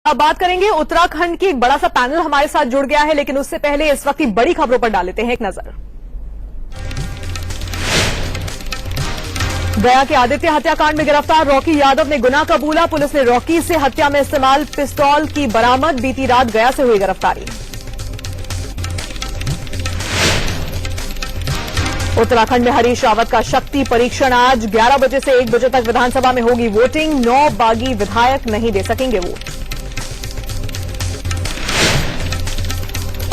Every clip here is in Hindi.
अब बात करेंगे उत्तराखंड की। एक बड़ा सा पैनल हमारे साथ जुड़ गया है, लेकिन उससे पहले इस वक्त की बड़ी खबरों पर डाल लेते हैं एक नजर। गया के आदित्य हत्याकांड में गिरफ्तार रॉकी यादव ने गुनाह कबूला। पुलिस ने रॉकी से हत्या में इस्तेमाल पिस्तौल की बरामद। बीती रात गया से हुई गिरफ्तारी। उत्तराखंड में हरीश रावत का शक्ति परीक्षण आज 11 बजे से 1 बजे तक विधानसभा में होगी वोटिंग। 9 बागी विधायक नहीं दे सकेंगे वोट।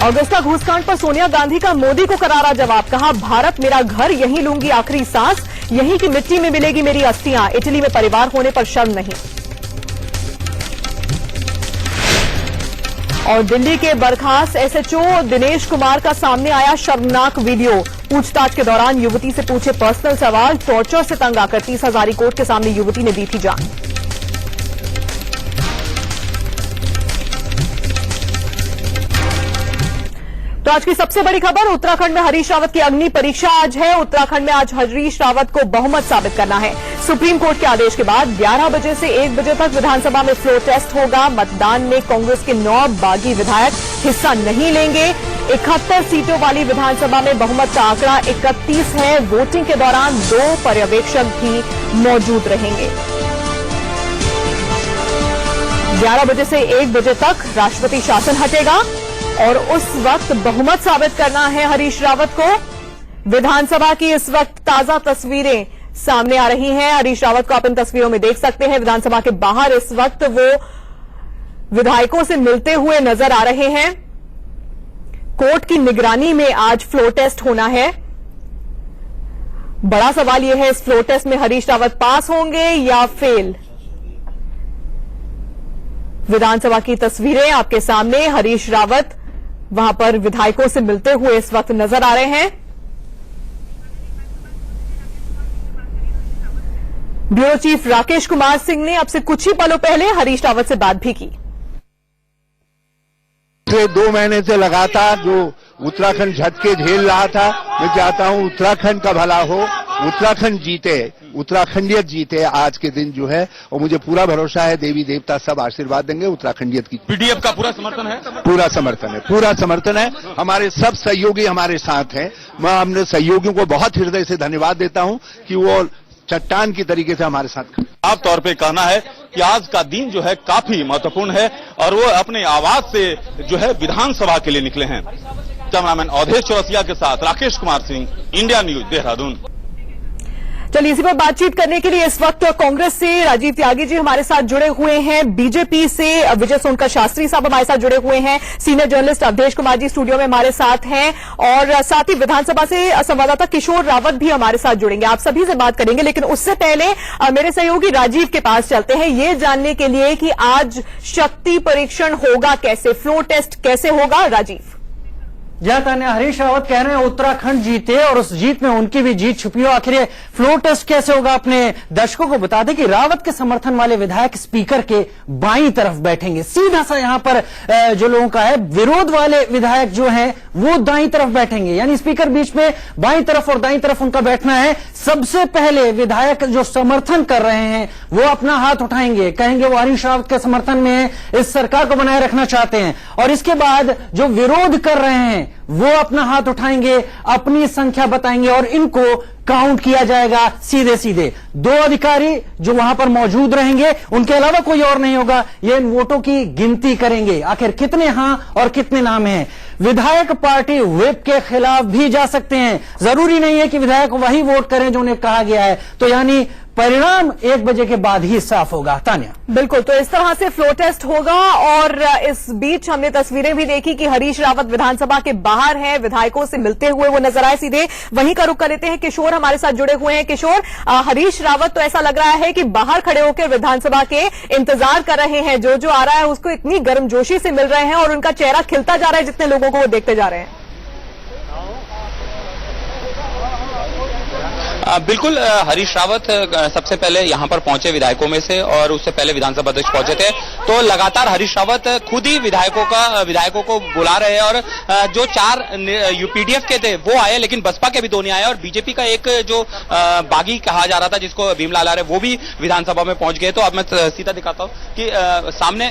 अगस्ता घूसकांड पर सोनिया गांधी का मोदी को करारा जवाब। कहा, भारत मेरा घर, यहीं लूंगी आखिरी सांस, यहीं की मिट्टी में मिलेगी मेरी अस्थियां। इटली में परिवार होने पर शर्म नहीं। और दिल्ली के बर्खास्त एसएचओ दिनेश कुमार का सामने आया शर्मनाक वीडियो। पूछताछ के दौरान युवती से पूछे पर्सनल सवाल। टॉर्चर से तंग आकर 30 हजारी कोर्ट के सामने युवती ने दी थी जान। तो आज की सबसे बड़ी खबर, उत्तराखंड में हरीश रावत की अग्नि परीक्षा आज है। उत्तराखंड में आज हरीश रावत को बहुमत साबित करना है। सुप्रीम कोर्ट के आदेश के बाद 11 बजे से 1 बजे तक विधानसभा में फ्लोर टेस्ट होगा। मतदान में कांग्रेस के 9 बागी विधायक हिस्सा नहीं लेंगे। 71 सीटों वाली विधानसभा में बहुमत का आंकड़ा 31 है। वोटिंग के दौरान 2 पर्यवेक्षक भी मौजूद रहेंगे। 11 बजे से 1 बजे तक राष्ट्रपति शासन हटेगा और उस वक्त बहुमत साबित करना है हरीश रावत को। विधानसभा की इस वक्त ताजा तस्वीरें सामने आ रही हैं। हरीश रावत को आप इन तस्वीरों में देख सकते हैं। विधानसभा के बाहर इस वक्त वो विधायकों से मिलते हुए नजर आ रहे हैं। कोर्ट की निगरानी में आज फ्लोर टेस्ट होना है। बड़ा सवाल यह है, इस फ्लोर टेस्ट में हरीश रावत पास होंगे या फेल। विधानसभा की तस्वीरें आपके सामने। हरीश रावत वहां पर विधायकों से मिलते हुए इस वक्त नजर आ रहे हैं। ब्यूरो चीफ राकेश कुमार सिंह ने अब से कुछ ही पलों पहले हरीश रावत से बात भी की। 2 महीने से लगातार जो उत्तराखंड झटके झेल रहा था, मैं चाहता हूं उत्तराखंड का भला हो, उत्तराखंड जीते, उत्तराखंडियत जीते आज के दिन जो है। और मुझे पूरा भरोसा है देवी देवता सब आशीर्वाद देंगे उत्तराखंडियत की। पीडीएफ का पूरा समर्थन है? पूरा समर्थन है, पूरा समर्थन है। हमारे सब सहयोगी हमारे साथ हैं। मैं अपने सहयोगियों को बहुत हृदय से धन्यवाद देता हूं कि वो चट्टान की तरीके से हमारे साथ खड़े। साफ तौर पे कहना है कि आज का दिन जो है काफी महत्वपूर्ण है और वो अपने आवाज से जो है विधानसभा के लिए निकले हैं। कैमरामैन अवधेश चौरसिया के साथ राकेश कुमार सिंह, इंडिया न्यूज, देहरादून। चलिए, इसी पर बातचीत करने के लिए इस वक्त कांग्रेस से राजीव त्यागी जी हमारे साथ जुड़े हुए हैं। बीजेपी से विजय सोनकर शास्त्री साहब हमारे साथ जुड़े हुए हैं। Senior journalist Awadhesh Kumar ji studio में हमारे साथ हैं और साथ ही विधानसभा से संवाददाता किशोर रावत भी हमारे साथ जुड़ेंगे। आप सभी से बात करेंगे, लेकिन उससे पहले मेरे सहयोगी राजीव के पास चलते हैं ये जानने के लिए कि आज शक्ति परीक्षण होगा कैसे, फ्लोर टेस्ट कैसे होगा। राजीव। तान्या, हरीश रावत कह रहे हैं उत्तराखंड जीते और उस जीत में उनकी भी जीत छुपी हो। आखिर ये फ्लोर टेस्ट कैसे होगा, अपने दर्शकों को बता दें कि रावत के समर्थन वाले विधायक स्पीकर के बाईं तरफ बैठेंगे। सीधा सा यहां पर जो लोगों का है, विरोध वाले विधायक जो हैं वो दाईं तरफ बैठेंगे। यानी स्पीकर बीच में बाईं तरफ और दाईं तरफ उनका बैठना है। सबसे पहले विधायक जो समर्थन कर रहे हैं वो अपना हाथ उठाएंगे, कहेंगे वो हरीश रावत के समर्थन में है, इस सरकार को बनाए रखना चाहते हैं। और इसके बाद जो विरोध कर रहे हैं वो अपना हाथ उठाएंगे, अपनी संख्या बताएंगे और इनको काउंट किया जाएगा सीधे सीधे। 2 अधिकारी जो वहां पर मौजूद रहेंगे, उनके अलावा कोई और नहीं होगा। ये इन वोटों की गिनती करेंगे, आखिर कितने हां और कितने नाम हैं। विधायक पार्टी व्हिप के खिलाफ भी जा सकते हैं। जरूरी नहीं है कि विधायक वही वोट करें जो उन्हें कहा गया है। तो यानी परिणाम 1 बजे के बाद ही साफ होगा। तान्या, बिल्कुल, तो इस तरह से फ्लोर टेस्ट होगा। और इस बीच हमने तस्वीरें भी देखी कि हरीश रावत विधानसभा के बाहर हैं, विधायकों से मिलते हुए वो नजर आए। सीधे वहीं का रुख कर लेते हैं, किशोर हमारे साथ जुड़े हुए हैं। किशोर, हरीश रावत तो ऐसा लग रहा है कि बाहर खड़े होकर विधानसभा के इंतजार कर रहे हैं। जो आ रहा है उसको इतनी गर्मजोशी से मिल रहे हैं और उनका चेहरा खिलता जा रहा है जितने लोगों को वो देखते जा रहे हैं। बिल्कुल हरीश रावत सबसे पहले यहां पर पहुंचे विधायकों में से, और उससे पहले विधानसभा अध्यक्ष पहुंचे थे। तो लगातार हरीश रावत खुद ही विधायकों को बुला रहे हैं, और जो 4 यूपीडीएफ के थे वो आए, लेकिन बसपा के भी 2 नहीं आए, और बीजेपी का एक जो बागी कहा जा रहा था जिसको भीमलाल आर्य, वो भी विधानसभा में पहुंच गए। तो अब मैं सीधा दिखाता हूं कि सामने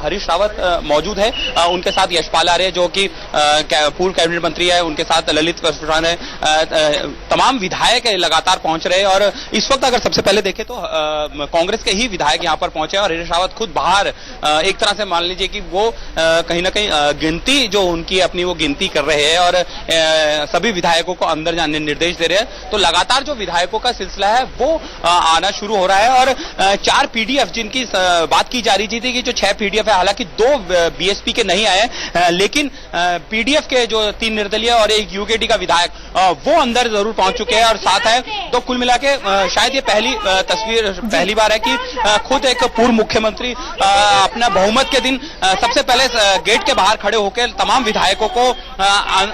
हरीश रावत मौजूद है, उनके साथ यशपाल आर्य जो कि पूर्व कैबिनेट मंत्री है, उनके साथ ललित पासवान है, तमाम विधायक लगातार पहुंच रहे हैं। और इस वक्त अगर सबसे पहले देखें तो कांग्रेस के ही विधायक यहां पर पहुंचे, और हरीश रावत खुद बाहर एक तरह से मान लीजिए कि वो कहीं ना कहीं गिनती जो उनकी अपनी वो गिनती कर रहे हैं, और सभी विधायकों को अंदर जाने निर्देश दे रहे हैं। तो लगातार जो विधायकों का सिलसिला है वो आना शुरू हो रहा है, और 4 पीडीएफ जिनकी बात की जा रही थी कि जो 6 पीडीएफ है, हालांकि 2 बीएसपी के नहीं आए, लेकिन पीडीएफ के जो 3 निर्दलीय और एक यूकेडी का विधायक वो अंदर जरूर पहुंच चुके हैं और साथ है। तो कुल मिला के शायद ये पहली बार है कि खुद एक पूर्व मुख्यमंत्री अपना बहुमत के दिन सबसे पहले गेट के बाहर खड़े होकर तमाम विधायकों को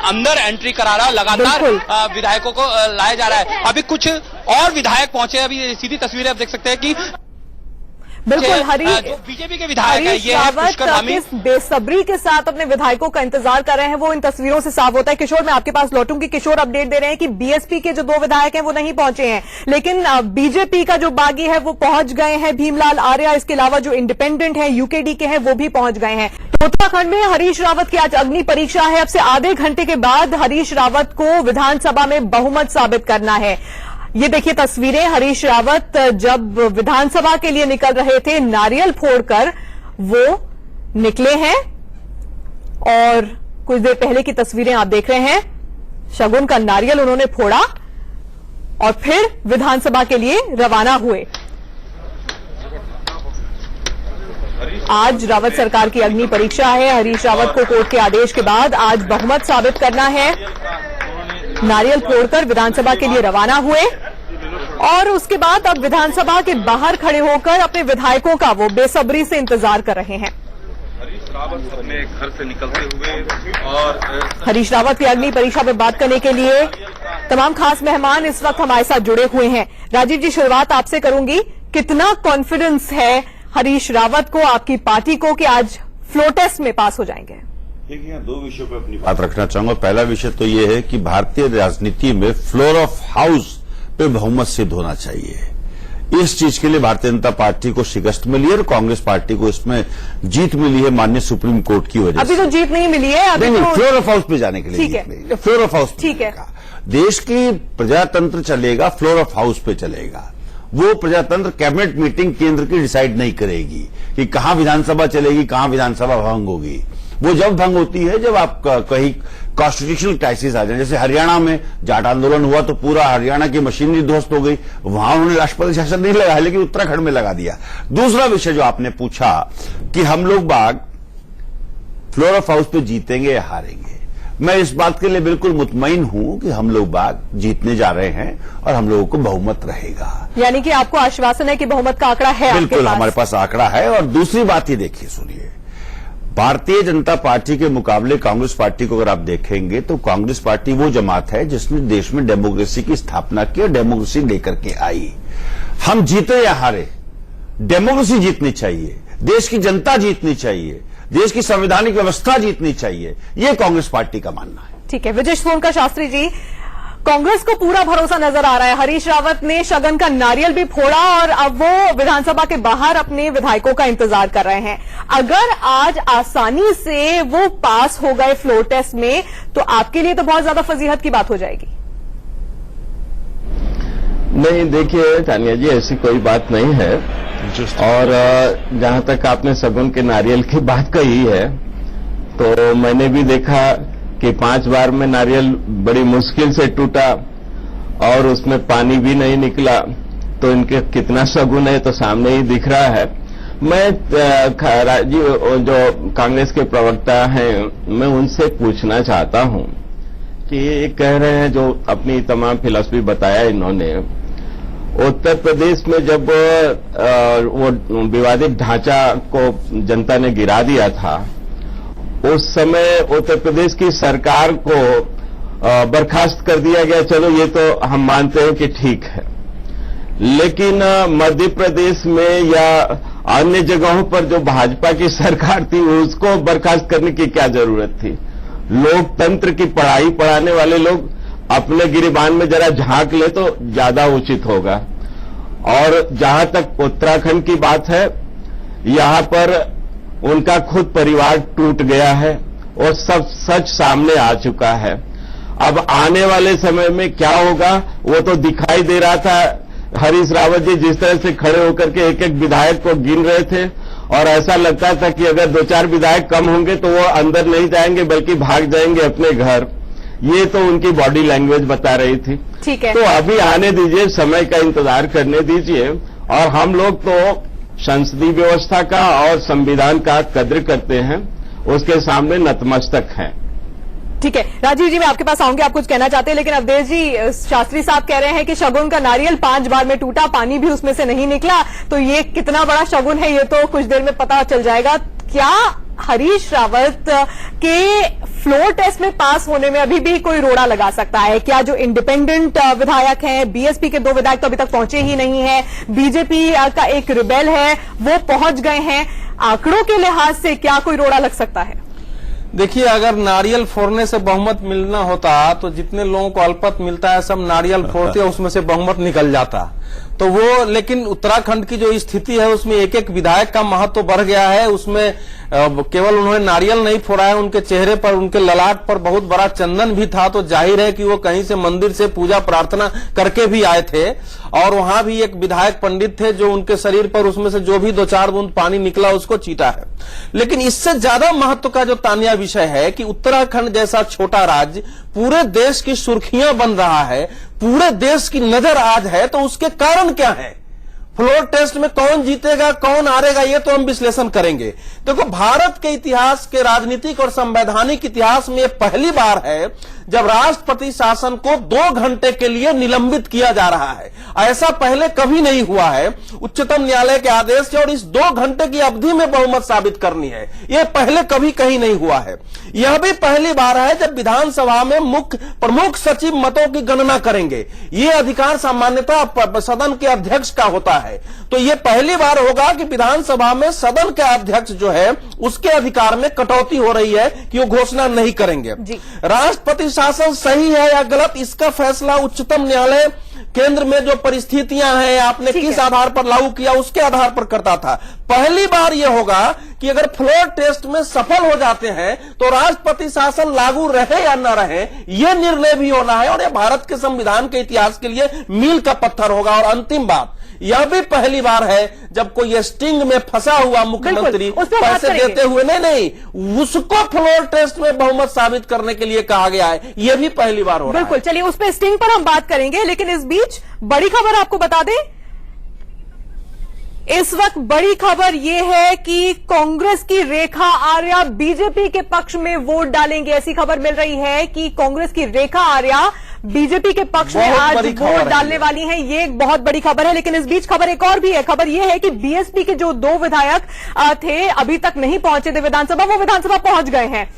अंदर एंट्री करा रहा है। लगातार विधायकों को लाया जा रहा है। अभी कुछ और विधायक पहुंचे, अभी सीधी तस्वीरें आप देख सकते हैं कि बिल्कुल बीजेपी के विधायक है, ये रावत किस बेसब्री के साथ अपने विधायकों का इंतजार कर रहे हैं वो इन तस्वीरों से साफ होता है। किशोर, मैं आपके पास लौटूंगी। किशोर अपडेट दे रहे हैं कि बीएसपी के जो 2 विधायक हैं वो नहीं पहुंचे हैं, लेकिन बीजेपी का जो बागी है वो पहुंच गए हैं, भीमलाल आर्य। इसके अलावा जो इंडिपेंडेंट है यूकेडी के हैं वो भी पहुंच गए हैं। तो उत्तराखंड में हरीश रावत की आज अग्नि परीक्षा है। अब से आधे घंटे के बाद हरीश रावत को विधानसभा में बहुमत साबित करना है। ये देखिए तस्वीरें, हरीश रावत जब विधानसभा के लिए निकल रहे थे, नारियल फोड़कर वो निकले हैं, और कुछ देर पहले की तस्वीरें आप देख रहे हैं। शगुन का नारियल उन्होंने फोड़ा और फिर विधानसभा के लिए रवाना हुए। आज रावत सरकार की अग्नि परीक्षा है। हरीश रावत को कोर्ट के आदेश के बाद आज बहुमत साबित करना है। नारियल फोड़कर विधानसभा के लिए रवाना हुए, और उसके बाद अब विधानसभा के बाहर खड़े होकर अपने विधायकों का वो बेसब्री से इंतजार कर रहे हैं। हरीश रावत अपने घर से निकलते हुए, और हरीश रावत की अग्नि परीक्षा पर बात करने के लिए तमाम खास मेहमान इस वक्त हमारे साथ जुड़े हुए हैं। राजीव जी, शुरुआत आपसे करूंगी। कितना कॉन्फिडेंस है हरीश रावत को, आपकी पार्टी को, कि आज फ्लोर टेस्ट में पास हो जाएंगे? देखिए, 2 विषयों पर अपनी बात रखना चाहूंगा। पहला विषय तो ये है कि भारतीय राजनीति में फ्लोर ऑफ हाउस पे बहुमत सिद्ध होना चाहिए। इस चीज के लिए भारतीय जनता पार्टी को शिकस्त मिली है और कांग्रेस पार्टी को इसमें जीत मिली है माननीय सुप्रीम कोर्ट की वजह से। अभी तो जीत नहीं मिली है, अभी नहीं, तो फ्लोर ऑफ हाउस पे जाने के लिए ठीक है। जीत मिली है। फ्लोर ऑफ हाउस ठीक है। देश की प्रजातंत्र चलेगा, फ्लोर ऑफ हाउस पे चलेगा। वो प्रजातंत्र कैबिनेट मीटिंग केंद्र की डिसाइड नहीं करेगी कि कहां विधानसभा चलेगी, कहां विधानसभा भंग होगी। वो जब भंग होती है जब आप कहीं कॉन्स्टिट्यूशनल क्राइसिस आ जाए। जैसे हरियाणा में जाट आंदोलन हुआ तो पूरा हरियाणा की मशीनरी ध्वस्त हो गई, वहां उन्होंने राष्ट्रपति शासन नहीं लगाया, लेकिन उत्तराखंड में लगा दिया। दूसरा विषय जो आपने पूछा कि हम लोग बाग फ्लोर ऑफ हाउस पे जीतेंगे या हारेंगे, मैं इस बात के लिए बिल्कुल मुतमईन हूं कि हम लोग बाग जीतने जा रहे हैं और हम लोगों को बहुमत रहेगा। यानी कि आपको आश्वासन है कि बहुमत का आंकड़ा है? बिल्कुल, हमारे पास आंकड़ा है। और दूसरी बात ही देखिए, सुनिए, भारतीय जनता पार्टी के मुकाबले कांग्रेस पार्टी को अगर आप देखेंगे तो कांग्रेस पार्टी वो जमात है जिसने देश में डेमोक्रेसी की स्थापना की और डेमोक्रेसी लेकर के आई। हम जीते या हारे, डेमोक्रेसी जीतनी चाहिए, देश की जनता जीतनी चाहिए, देश की संवैधानिक व्यवस्था जीतनी चाहिए, ये कांग्रेस पार्टी का मानना है। ठीक है, विजय सोनकर शास्त्री जी, कांग्रेस को पूरा भरोसा नजर आ रहा है। हरीश रावत ने शगन का नारियल भी फोड़ा और अब वो विधानसभा के बाहर अपने विधायकों का इंतजार कर रहे हैं। अगर आज आसानी से वो पास हो गए फ्लोर टेस्ट में तो आपके लिए तो बहुत ज्यादा फजीहत की बात हो जाएगी। नहीं, देखिए तानिया जी, ऐसी कोई बात नहीं है। और जहां तक आपने शगुन के नारियल की बात कही है, तो मैंने भी देखा कि 5 बार में नारियल बड़ी मुश्किल से टूटा और उसमें पानी भी नहीं निकला। तो इनके कितना शगुन है तो सामने ही दिख रहा है। मैं राजीव, जो कांग्रेस के प्रवक्ता हैं, मैं उनसे पूछना चाहता हूं कि ये कह रहे हैं, जो अपनी तमाम फिलॉसफी बताया इन्होंने, उत्तर प्रदेश में जब वो विवादित ढांचा को जनता ने गिरा दिया था, उस समय उत्तर प्रदेश की सरकार को बर्खास्त कर दिया गया, चलो ये तो हम मानते हैं कि ठीक है। लेकिन मध्य प्रदेश में या अन्य जगहों पर जो भाजपा की सरकार थी उसको बर्खास्त करने की क्या जरूरत थी? लोकतंत्र की पढ़ाई पढ़ाने वाले लोग अपने गिरिबान में जरा झांक ले तो ज्यादा उचित होगा। और जहां तक उत्तराखंड की बात है, यहां पर उनका खुद परिवार टूट गया है और सब सच सामने आ चुका है। अब आने वाले समय में क्या होगा वो तो दिखाई दे रहा था। हरीश रावत जी जिस तरह से खड़े होकर के एक एक विधायक को गिन रहे थे और ऐसा लगता था कि अगर 2-4 विधायक कम होंगे तो वो अंदर नहीं जाएंगे बल्कि भाग जाएंगे अपने घर। ये तो उनकी बॉडी लैंग्वेज बता रही थी। ठीक है, तो अभी आने दीजिए, समय का इंतजार करने दीजिए। और हम लोग तो संसदीय व्यवस्था का और संविधान का कद्र करते हैं, उसके सामने नतमस्तक हैं। ठीक है राजीव जी, मैं आपके पास आऊंगी, आप कुछ कहना चाहते हैं, लेकिन अवधेश जी, शास्त्री साहब कह रहे हैं कि शगुन का नारियल 5 बार में टूटा, पानी भी उसमें से नहीं निकला। तो ये कितना बड़ा शगुन है ये तो कुछ देर में पता चल जाएगा। क्या हरीश रावत के फ्लोर टेस्ट में पास होने में अभी भी कोई रोड़ा लगा सकता है? क्या जो इंडिपेंडेंट विधायक हैं, बीएसपी के 2 विधायक तो अभी तक पहुंचे ही नहीं है, बीजेपी का एक रिबेल है वो पहुंच गए हैं, आंकड़ों के लिहाज से क्या कोई रोड़ा लग सकता है? देखिए, अगर नारियल फोड़ने से बहुमत मिलना होता तो जितने लोगों को अल्पमत मिलता है सब नारियल फोड़ते, उसमें से बहुमत निकल जाता। तो वो, लेकिन उत्तराखंड की जो स्थिति है उसमें एक एक विधायक का महत्व बढ़ गया है। उसमें केवल उन्होंने नारियल नहीं फोड़ा है, उनके चेहरे पर, उनके ललाट पर बहुत बड़ा चंदन भी था। तो जाहिर है कि वो कहीं से मंदिर से पूजा प्रार्थना करके भी आए थे। और वहां भी एक विधायक पंडित थे जो उनके शरीर पर उसमें से जो भी 2-4 बूंद पानी निकला उसको चीटा है। लेकिन इससे ज्यादा महत्व का जो तानिया विषय है कि उत्तराखंड जैसा छोटा राज्य पूरे देश की सुर्खियां बन रहा है, पूरे देश की नजर आज है, तो उसके कारण क्या है? फ्लोर टेस्ट में कौन जीतेगा कौन हारेगा ये तो हम विश्लेषण करेंगे। देखो, भारत के इतिहास के राजनीतिक और संवैधानिक इतिहास में पहली बार है जब राष्ट्रपति शासन को 2 घंटे के लिए निलंबित किया जा रहा है। ऐसा पहले कभी नहीं हुआ है। उच्चतम न्यायालय के आदेश से, और इस 2 घंटे की अवधि में बहुमत साबित करनी है, यह पहले कभी कहीं नहीं हुआ है। यह भी पहली बार है जब विधानसभा में प्रमुख सचिव मतों की गणना करेंगे। यह अधिकार सामान्यतः सदन के अध्यक्ष का होता है। तो यह पहली बार होगा कि विधानसभा में सदन के अध्यक्ष जो है उसके अधिकार में कटौती हो रही है कि वो घोषणा नहीं करेंगे। राष्ट्रपति शासन सही है या गलत, इसका फैसला उच्चतम न्यायालय केंद्र में जो परिस्थितियां हैं, आपने किस आधार पर लागू किया उसके आधार पर करता था। पहली बार यह होगा कि अगर फ्लोर टेस्ट में सफल हो जाते हैं तो राष्ट्रपति शासन लागू रहे या न रहे, यह निर्णय भी होना है। और यह भारत के संविधान के इतिहास के लिए मील का पत्थर होगा। और अंतिम बात, यह भी पहली बार है जब कोई स्टिंग में फंसा हुआ मुख्यमंत्री पैसे देते हुए नहीं उसको फ्लोर टेस्ट में बहुमत साबित करने के लिए कहा गया है। यह भी पहली बार हो रहा है। बिल्कुल, चलिए उस पर स्टिंग पर हम बात करेंगे, लेकिन इस बीच बड़ी खबर आपको बता दें। इस वक्त बड़ी खबर यह है कि कांग्रेस की रेखा आर्या बीजेपी के पक्ष में वोट डालेंगे। ऐसी खबर मिल रही है कि कांग्रेस की रेखा आर्या बीजेपी के पक्ष में आज वोट डालने वाली हैं। ये एक बहुत बड़ी खबर है। लेकिन इस बीच खबर एक और भी है। खबर यह है कि बीएसपी के जो 2 विधायक थे अभी तक नहीं पहुंचे थे विधानसभा, वो विधानसभा पहुंच गए हैं।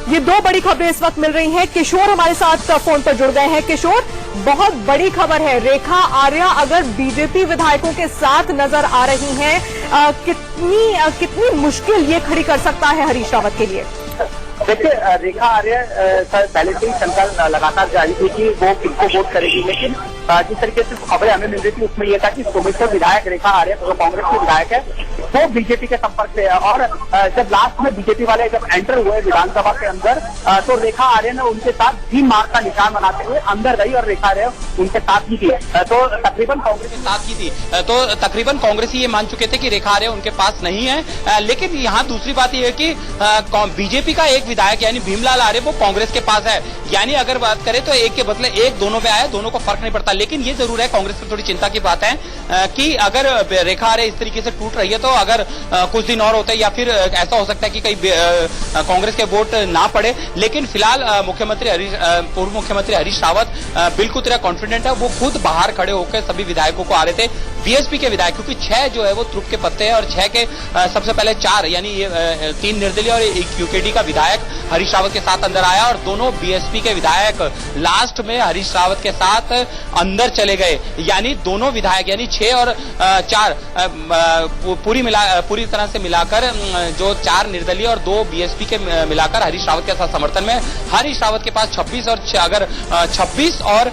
ये 2 बड़ी खबरें इस वक्त मिल रही हैं। किशोर हमारे साथ फोन पर जुड़ गए हैं। किशोर, बहुत बड़ी खबर है, रेखा आर्या अगर बीजेपी विधायकों के साथ नजर आ रही हैं, कितनी मुश्किल ये खड़ी कर सकता है हरीश रावत के लिए? देखिए, रेखा आर्य पहले से ही शंका लगातार जारी थी कि वो किनको वोट करेगी। लेकिन जिस तरीके से खबरें हमें मिल रही थी उसमें यह था कि सोमेश्वर विधायक रेखा आर्य जो कांग्रेस के विधायक है वो बीजेपी के संपर्क से है। और जब लास्ट में बीजेपी वाले जब एंटर हुए विधानसभा के अंदर तो रेखा आर्य ने उनके साथ भी मार का निशान बनाते हुए अंदर गई और रेखा आर्य उनके साथ ही थी। तो तकरीबन कांग्रेस के साथ ही थी। तो तकरीबन कांग्रेसी ये मान चुके थे कि रेखा आर्य उनके पास नहीं है। लेकिन यहाँ दूसरी बात यह है कि बीजेपी का एक विधायक यानी भीमलाल आर्य वो कांग्रेस के पास है। यानी अगर बात करें तो एक के बदले एक दोनों में आया, दोनों को फर्क नहीं पड़ता। लेकिन ये जरूर है, कांग्रेस पर थोड़ी चिंता की बात है कि अगर रेखा आर्य इस तरीके से टूट रही है तो अगर कुछ दिन और होते या फिर ऐसा हो सकता है कि कहीं कांग्रेस के वोट ना पड़े। लेकिन फिलहाल पूर्व मुख्यमंत्री हरीश रावत बिल्कुल तरह कॉन्फिडेंट है। वो खुद बाहर खड़े होकर सभी विधायकों को आ रहे थे, बीएसपी के विधायक, क्योंकि 6 जो है वो त्रुप के पत्ते हैं और 6 के सबसे पहले 4 यानी 3 निर्दलीय और 1 यूकेडी का विधायक हरीश रावत के साथ अंदर आया और दोनों बीएसपी के विधायक लास्ट में हरीश रावत के साथ अंदर चले गए। यानी दोनों विधायक यानी 6 और 4 पूरी तरह से मिलाकर जो 4 निर्दलीय और 2 बीएसपी के मिलाकर हरीश रावत के साथ समर्थन में हरीश रावत के पास 26 और अगर 26 और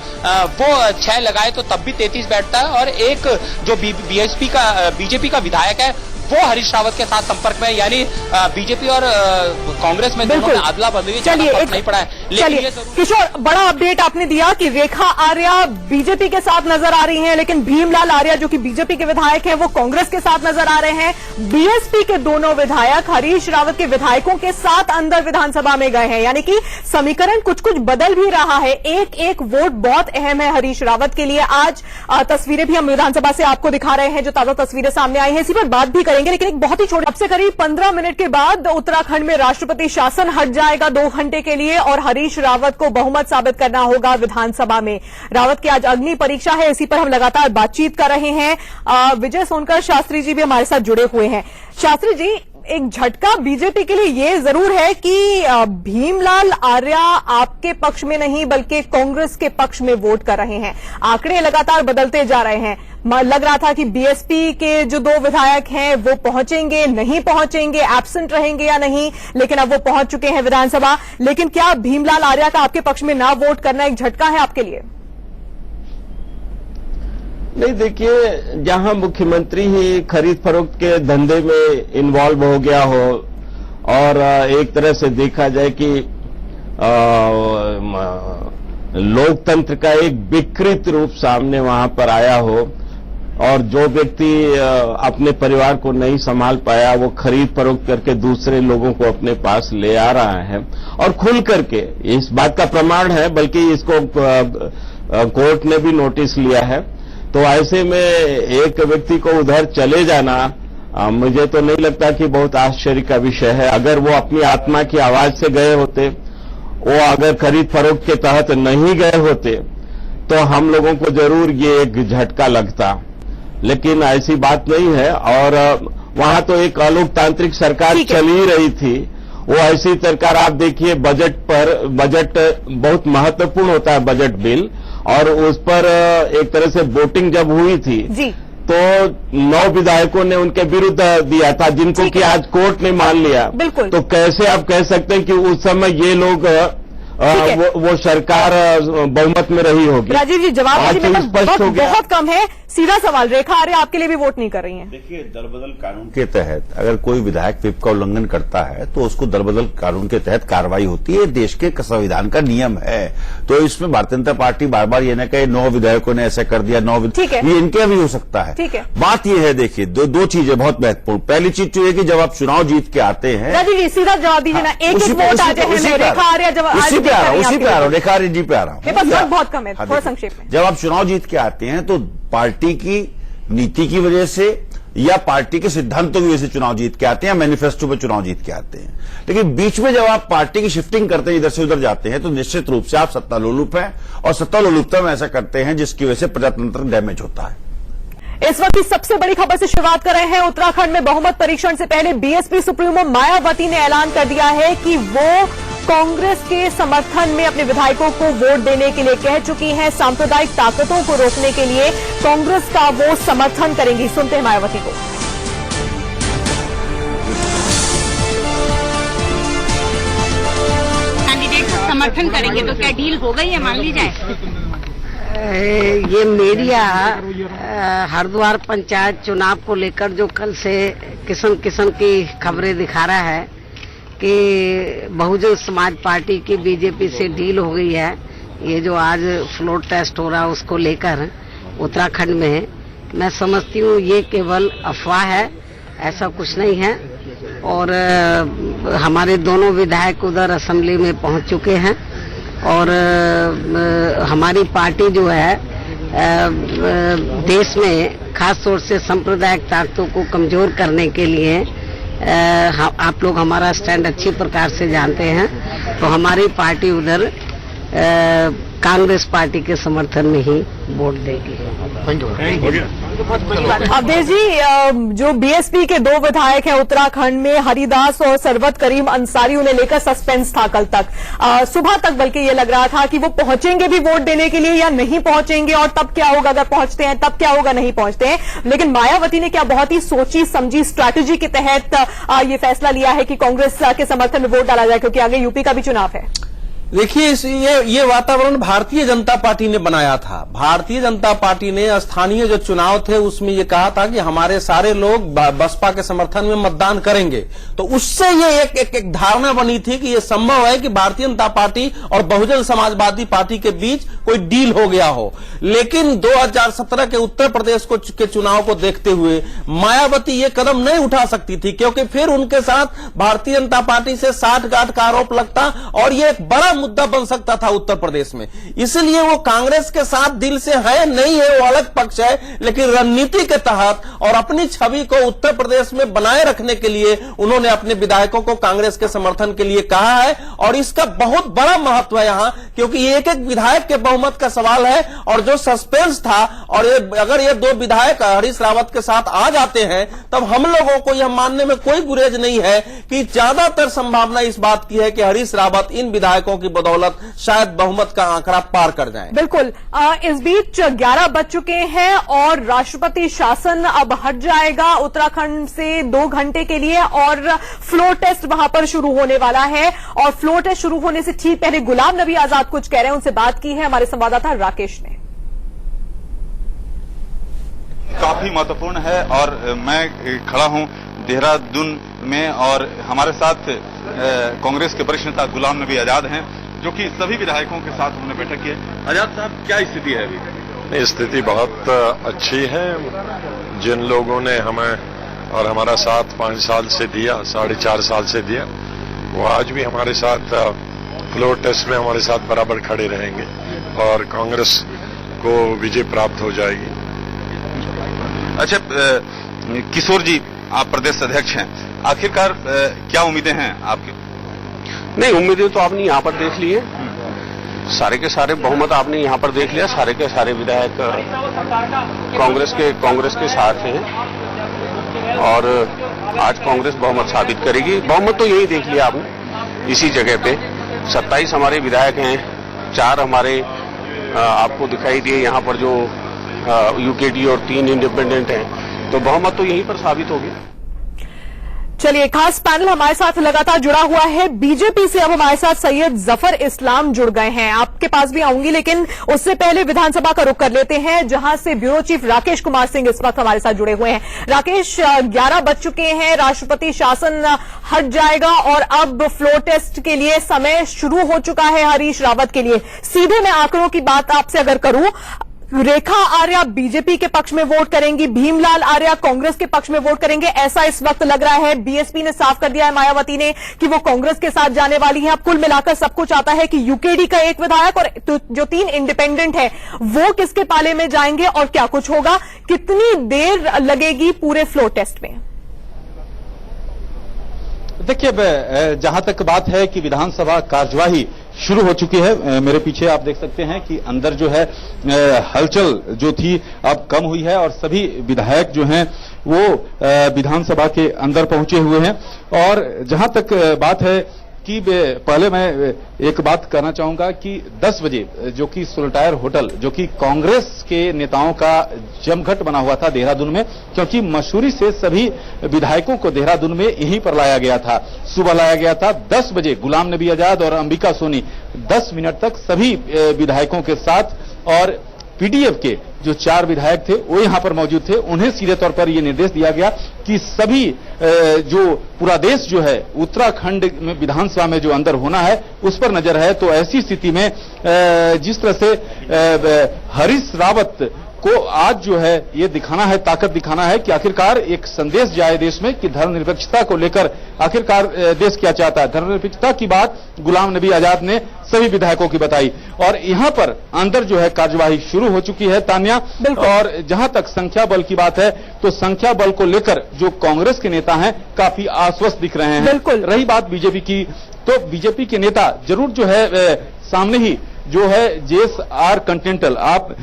वो 6 लगाए तो तब भी 33 बैठता है और एक जो बीजेपी का विधायक है वो हरीश रावत के साथ संपर्क में, यानी बीजेपी और कांग्रेस में दोनों में अदला बदली नहीं पड़ा है। चलिए किशोर, बड़ा अपडेट आपने दिया कि रेखा आर्या बीजेपी के साथ नजर आ रही हैं, लेकिन भीमलाल आर्या जो कि बीजेपी के विधायक हैं वो कांग्रेस के साथ नजर आ रहे हैं। बीएसपी के दोनों विधायक हरीश रावत के विधायकों के साथ अंदर विधानसभा में गए हैं, यानी कि समीकरण कुछ कुछ बदल भी रहा है। एक एक वोट बहुत अहम है हरीश रावत के लिए। आज तस्वीरें भी हम विधानसभा से आपको दिखा रहे हैं, जो ताजा तस्वीरें सामने आई हैं, इसी पर बात भी करेंगे। लेकिन एक बहुत ही छोटे, अब से करीब 15 मिनट के बाद उत्तराखंड में राष्ट्रपति शासन हट जाएगा 2 घंटे के लिए और हरीश रावत को बहुमत साबित करना होगा विधानसभा में। रावत की आज अग्नि परीक्षा है, इसी पर हम लगातार बातचीत कर रहे हैं। विजय सोनकर शास्त्री जी भी हमारे साथ जुड़े हुए हैं। शास्त्री जी, एक झटका बीजेपी के लिए ये जरूर है कि भीमलाल आर्या आपके पक्ष में नहीं बल्कि कांग्रेस के पक्ष में वोट कर रहे हैं। आंकड़े लगातार बदलते जा रहे हैं। लग रहा था कि बीएसपी के जो 2 विधायक हैं वो पहुंचेंगे, नहीं पहुंचेंगे, एब्सेंट रहेंगे या नहीं, लेकिन अब वो पहुंच चुके हैं विधानसभा। लेकिन क्या भीमलाल आर्या का आपके पक्ष में ना वोट करना एक झटका है आपके लिए? नहीं, देखिए, जहां मुख्यमंत्री ही खरीद फरोख्त के धंधे में इन्वॉल्व हो गया हो और एक तरह से देखा जाए कि लोकतंत्र का एक विकृत रूप सामने वहां पर आया हो और जो व्यक्ति अपने परिवार को नहीं संभाल पाया वो खरीद फरोख्त करके दूसरे लोगों को अपने पास ले आ रहा है और खुल करके, इस बात का प्रमाण है, बल्कि इसको कोर्ट ने भी नोटिस लिया है। तो ऐसे में एक व्यक्ति को उधर चले जाना मुझे तो नहीं लगता कि बहुत आश्चर्य का विषय है। अगर वो अपनी आत्मा की आवाज से गए होते, वो अगर खरीद फरोख्त के तहत नहीं गए होते तो हम लोगों को जरूर ये एक झटका लगता, लेकिन ऐसी बात नहीं है। और वहां तो एक अलोकतांत्रिक सरकार चल ही रही थी। वो ऐसी सरकार, आप देखिए, बजट बहुत महत्वपूर्ण होता है, बजट बिल, और उस पर एक तरह से वोटिंग जब हुई थी जी, तो 9 विधायकों ने उनके विरुद्ध दिया था, जिनको कि आज कोर्ट ने मान लिया। बिल्कुल। तो कैसे आप कह सकते हैं कि उस समय ये लोग वो सरकार बहुमत में रही होगी? राजीव जी, जवाब बहुत कम है। सीधा सवाल, रेखा आर्य आपके लिए भी वोट नहीं कर रही हैं? देखिए, दलबदल कानून के तहत अगर कोई विधायक व्हिप का उल्लंघन करता है तो उसको दलबदल कानून के तहत कार्रवाई होती है। देश के संविधान का नियम है। तो इसमें भारतीय जनता पार्टी बार बार ये न कहे 9 विधायकों ने ऐसा कर दिया, 9 ये इनके भी हो सकता है। ठीक है। बात यह है, देखिए, दो चीजें बहुत महत्वपूर्ण। पहली चीज तो ये कि जब आप चुनाव जीत के आते हैं, राजीव जी सीधा जवाब दीजिए ना, एक वोट आ जाए। रेखा आर्य जब उसी पे आ रहा हूँ, रेखा आर्य जी पे आ रहा हूँ। बहुत कम है, थोड़ा संक्षेप में। जब आप चुनाव जीत के आते हैं तो पार्टी की नीति की वजह से या पार्टी के सिद्धांतों की वजह से चुनाव जीत के आते हैं, मैनिफेस्टो पे चुनाव जीत के आते हैं। लेकिन बीच में जब आप पार्टी की शिफ्टिंग करते हैं, इधर से उधर जाते हैं, तो निश्चित रूप से आप सत्ता लोलुप हैं और सत्ता लोलुपता में ऐसा करते हैं जिसकी वजह से प्रजातंत्र डैमेज होता है। इस वक्त की सबसे बड़ी खबर से शुरुआत कर रहे हैं। उत्तराखंड में बहुमत परीक्षण से पहले बीएसपी सुप्रीमो मायावती ने ऐलान कर दिया है कि वो कांग्रेस के समर्थन में अपने विधायकों को वोट देने के लिए कह चुकी हैं। सांप्रदायिक ताकतों को रोकने के लिए कांग्रेस का वो समर्थन करेंगी। सुनते हैं मायावती को। कैंडिडेट का समर्थन करेंगे तो क्या डील हो गई है, मान ली जाए? ये मीडिया हरिद्वार पंचायत चुनाव को लेकर जो कल से किस्म की खबरें दिखा रहा है कि बहुजन समाज पार्टी की बीजेपी से डील हो गई है, ये जो आज फ्लोर टेस्ट हो रहा है उसको लेकर उत्तराखंड में, मैं समझती हूँ ये केवल अफवाह है, ऐसा कुछ नहीं है। और हमारे दोनों विधायक उधर असेंबली में पहुंच चुके हैं और हमारी पार्टी जो है देश में खास तौर से सांप्रदायिक ताकतों को कमजोर करने के लिए आप लोग हमारा स्टैंड अच्छी प्रकार से जानते हैं, तो हमारी पार्टी उधर कांग्रेस पार्टी के समर्थन में ही वोट देगी। अवधेश जी, जो बीएसपी के 2 विधायक हैं उत्तराखंड में, हरिदास और सरवत करीम अंसारी, उन्हें लेकर सस्पेंस था कल तक, सुबह तक बल्कि ये लग रहा था कि वो पहुंचेंगे भी वोट देने के लिए या नहीं पहुंचेंगे, और तब क्या होगा अगर पहुंचते हैं, तब क्या होगा नहीं पहुंचते हैं। लेकिन मायावती ने क्या बहुत ही सोची समझी स्ट्रैटेजी के तहत ये फैसला लिया है कि कांग्रेस के समर्थन में वोट डाला जाए, क्योंकि आगे यूपी का भी चुनाव है। देखिए, ये वातावरण भारतीय जनता पार्टी ने बनाया था। भारतीय जनता पार्टी ने स्थानीय जो चुनाव थे उसमें ये कहा था कि हमारे सारे लोग बसपा के समर्थन में मतदान करेंगे, तो उससे ये एक धारणा बनी थी कि ये संभव है कि भारतीय जनता पार्टी और बहुजन समाजवादी पार्टी के बीच कोई डील हो गया हो। लेकिन 2017 के उत्तर प्रदेश के चुनाव को देखते हुए मायावती ये कदम नहीं उठा सकती थी, क्योंकि फिर उनके साथ भारतीय जनता पार्टी से साठगांठ का आरोप लगता और ये एक बड़ा मुद्दा बन सकता था उत्तर प्रदेश में। इसलिए वो कांग्रेस के साथ दिल से है नहीं है, वो अलग पक्ष है, लेकिन रणनीति के तहत और अपनी छवि को उत्तर प्रदेश में बनाए रखने के लिए उन्होंने अपने विधायकों को कांग्रेस के समर्थन के लिए कहा है। और इसका बहुत बड़ा महत्व है यहां, क्योंकि एक एक विधायक के बहुमत का सवाल है, और जो सस्पेंस था, और अगर ये 2 विधायक हरीश रावत के साथ आ जाते हैं, तब हम लोगों को यह मानने में कोई गुरेज नहीं है कि ज्यादातर संभावना इस बात की है कि हरीश रावत इन विधायकों की बदौलत शायद बहुमत का आंकड़ा पार कर जाए। बिल्कुल। इस बीच 11 बज चुके हैं और राष्ट्रपति शासन अब हट जाएगा उत्तराखंड से 2 घंटे के लिए, और फ्लोर टेस्ट वहां पर शुरू होने वाला है। और फ्लोर टेस्ट शुरू होने से ठीक पहले गुलाम नबी आजाद कुछ कह रहे हैं, उनसे बात की है हमारे संवाददाता राकेश ने। काफी महत्वपूर्ण है, और मैं खड़ा हूं देहरादून में, और हमारे साथ कांग्रेस के वरिष्ठ नेता गुलाम नबी आजाद हैं, जो कि सभी विधायकों के साथ उन्होंने बैठक की है। आजाद साहब, क्या स्थिति है अभी? स्थिति बहुत अच्छी है। जिन लोगों ने हमें और हमारा साथ 5 साल से दिया, 4.5 साल से दिया, वो आज भी हमारे साथ फ्लोर टेस्ट में हमारे साथ बराबर खड़े रहेंगे, और कांग्रेस को विजय प्राप्त हो जाएगी। अच्छा, किशोर जी, आप प्रदेश अध्यक्ष हैं, आखिरकार क्या उम्मीदें हैं आपकी? नहीं, उम्मीदें तो आपने यहाँ पर देख ली है, सारे के सारे बहुमत आपने यहाँ पर देख लिया, सारे के सारे विधायक कांग्रेस के साथ हैं, और आज कांग्रेस बहुमत साबित करेगी। बहुमत तो यही देख लिया आपने, इसी जगह पे 27 हमारे विधायक हैं, 4 हमारे आपको दिखाई दिए यहाँ पर जो यूकेडी, और 3 इंडिपेंडेंट हैं, तो बहुमत तो यहीं पर साबित होगी। चलिए, खास पैनल हमारे साथ लगातार जुड़ा हुआ है। बीजेपी से अब हमारे साथ सैयद जफर इस्लाम जुड़ गए हैं, आपके पास भी आऊंगी, लेकिन उससे पहले विधानसभा का रुख कर लेते हैं, जहां से ब्यूरो चीफ राकेश कुमार सिंह इस वक्त हमारे साथ जुड़े हुए हैं। राकेश, 11 बज चुके हैं, राष्ट्रपति शासन हट जाएगा और अब फ्लोर टेस्ट के लिए समय शुरू हो चुका है हरीश रावत के लिए। सीधे मैं आंकड़ों की बात आपसे अगर करूं, रेखा आर्या बीजेपी के पक्ष में वोट करेंगी, भीमलाल आर्या कांग्रेस के पक्ष में वोट करेंगे, ऐसा इस वक्त लग रहा है। बीएसपी ने साफ कर दिया है, मायावती ने, कि वो कांग्रेस के साथ जाने वाली है। अब कुल मिलाकर सब कुछ आता है कि यूकेडी का 1 विधायक और जो 3 इंडिपेंडेंट है वो किसके पाले में जाएंगे और क्या कुछ होगा, कितनी देर लगेगी पूरे फ्लोर टेस्ट में? देखिए, जहां तक बात है कि विधानसभा कार्यवाही शुरू हो चुकी है, मेरे पीछे आप देख सकते हैं कि अंदर जो है हलचल जो थी अब कम हुई है, और सभी विधायक जो हैं वो विधानसभा के अंदर पहुंचे हुए हैं। और जहां तक बात है कि पहले मैं एक बात कहना चाहूंगा कि 10 बजे जो कि सोल्टायर होटल, जो कि कांग्रेस के नेताओं का जमघट बना हुआ था देहरादून में, क्योंकि मसूरी से सभी विधायकों को देहरादून में यहीं पर लाया गया था, सुबह लाया गया था। 10 बजे गुलाम नबी आजाद और अंबिका सोनी 10 मिनट तक सभी विधायकों के साथ, और पीडीएफ के जो 4 विधायक थे वो यहां पर मौजूद थे, उन्हें सीधे तौर पर यह निर्देश दिया गया कि सभी जो पूरा देश जो है उत्तराखंड में विधानसभा में जो अंदर होना है उस पर नजर है। तो ऐसी स्थिति में जिस तरह से हरीश रावत को आज जो है ये दिखाना है, ताकत दिखाना है कि आखिरकार एक संदेश जाए देश में कि धर्मनिरपेक्षता को लेकर आखिरकार देश क्या चाहता है। धर्मनिरपेक्षता की बात गुलाम नबी आजाद ने सभी विधायकों की बताई और यहां पर अंदर जो है कार्यवाही शुरू हो चुकी है तान्या। और जहां तक संख्या बल की बात है तो संख्या बल को लेकर जो कांग्रेस के नेता हैं काफी आश्वस्त दिख रहे हैं। रही बात बीजेपी की, तो बीजेपी के नेता जरूर जो है सामने ही जो है JSR कॉन्टिनेंटल, आप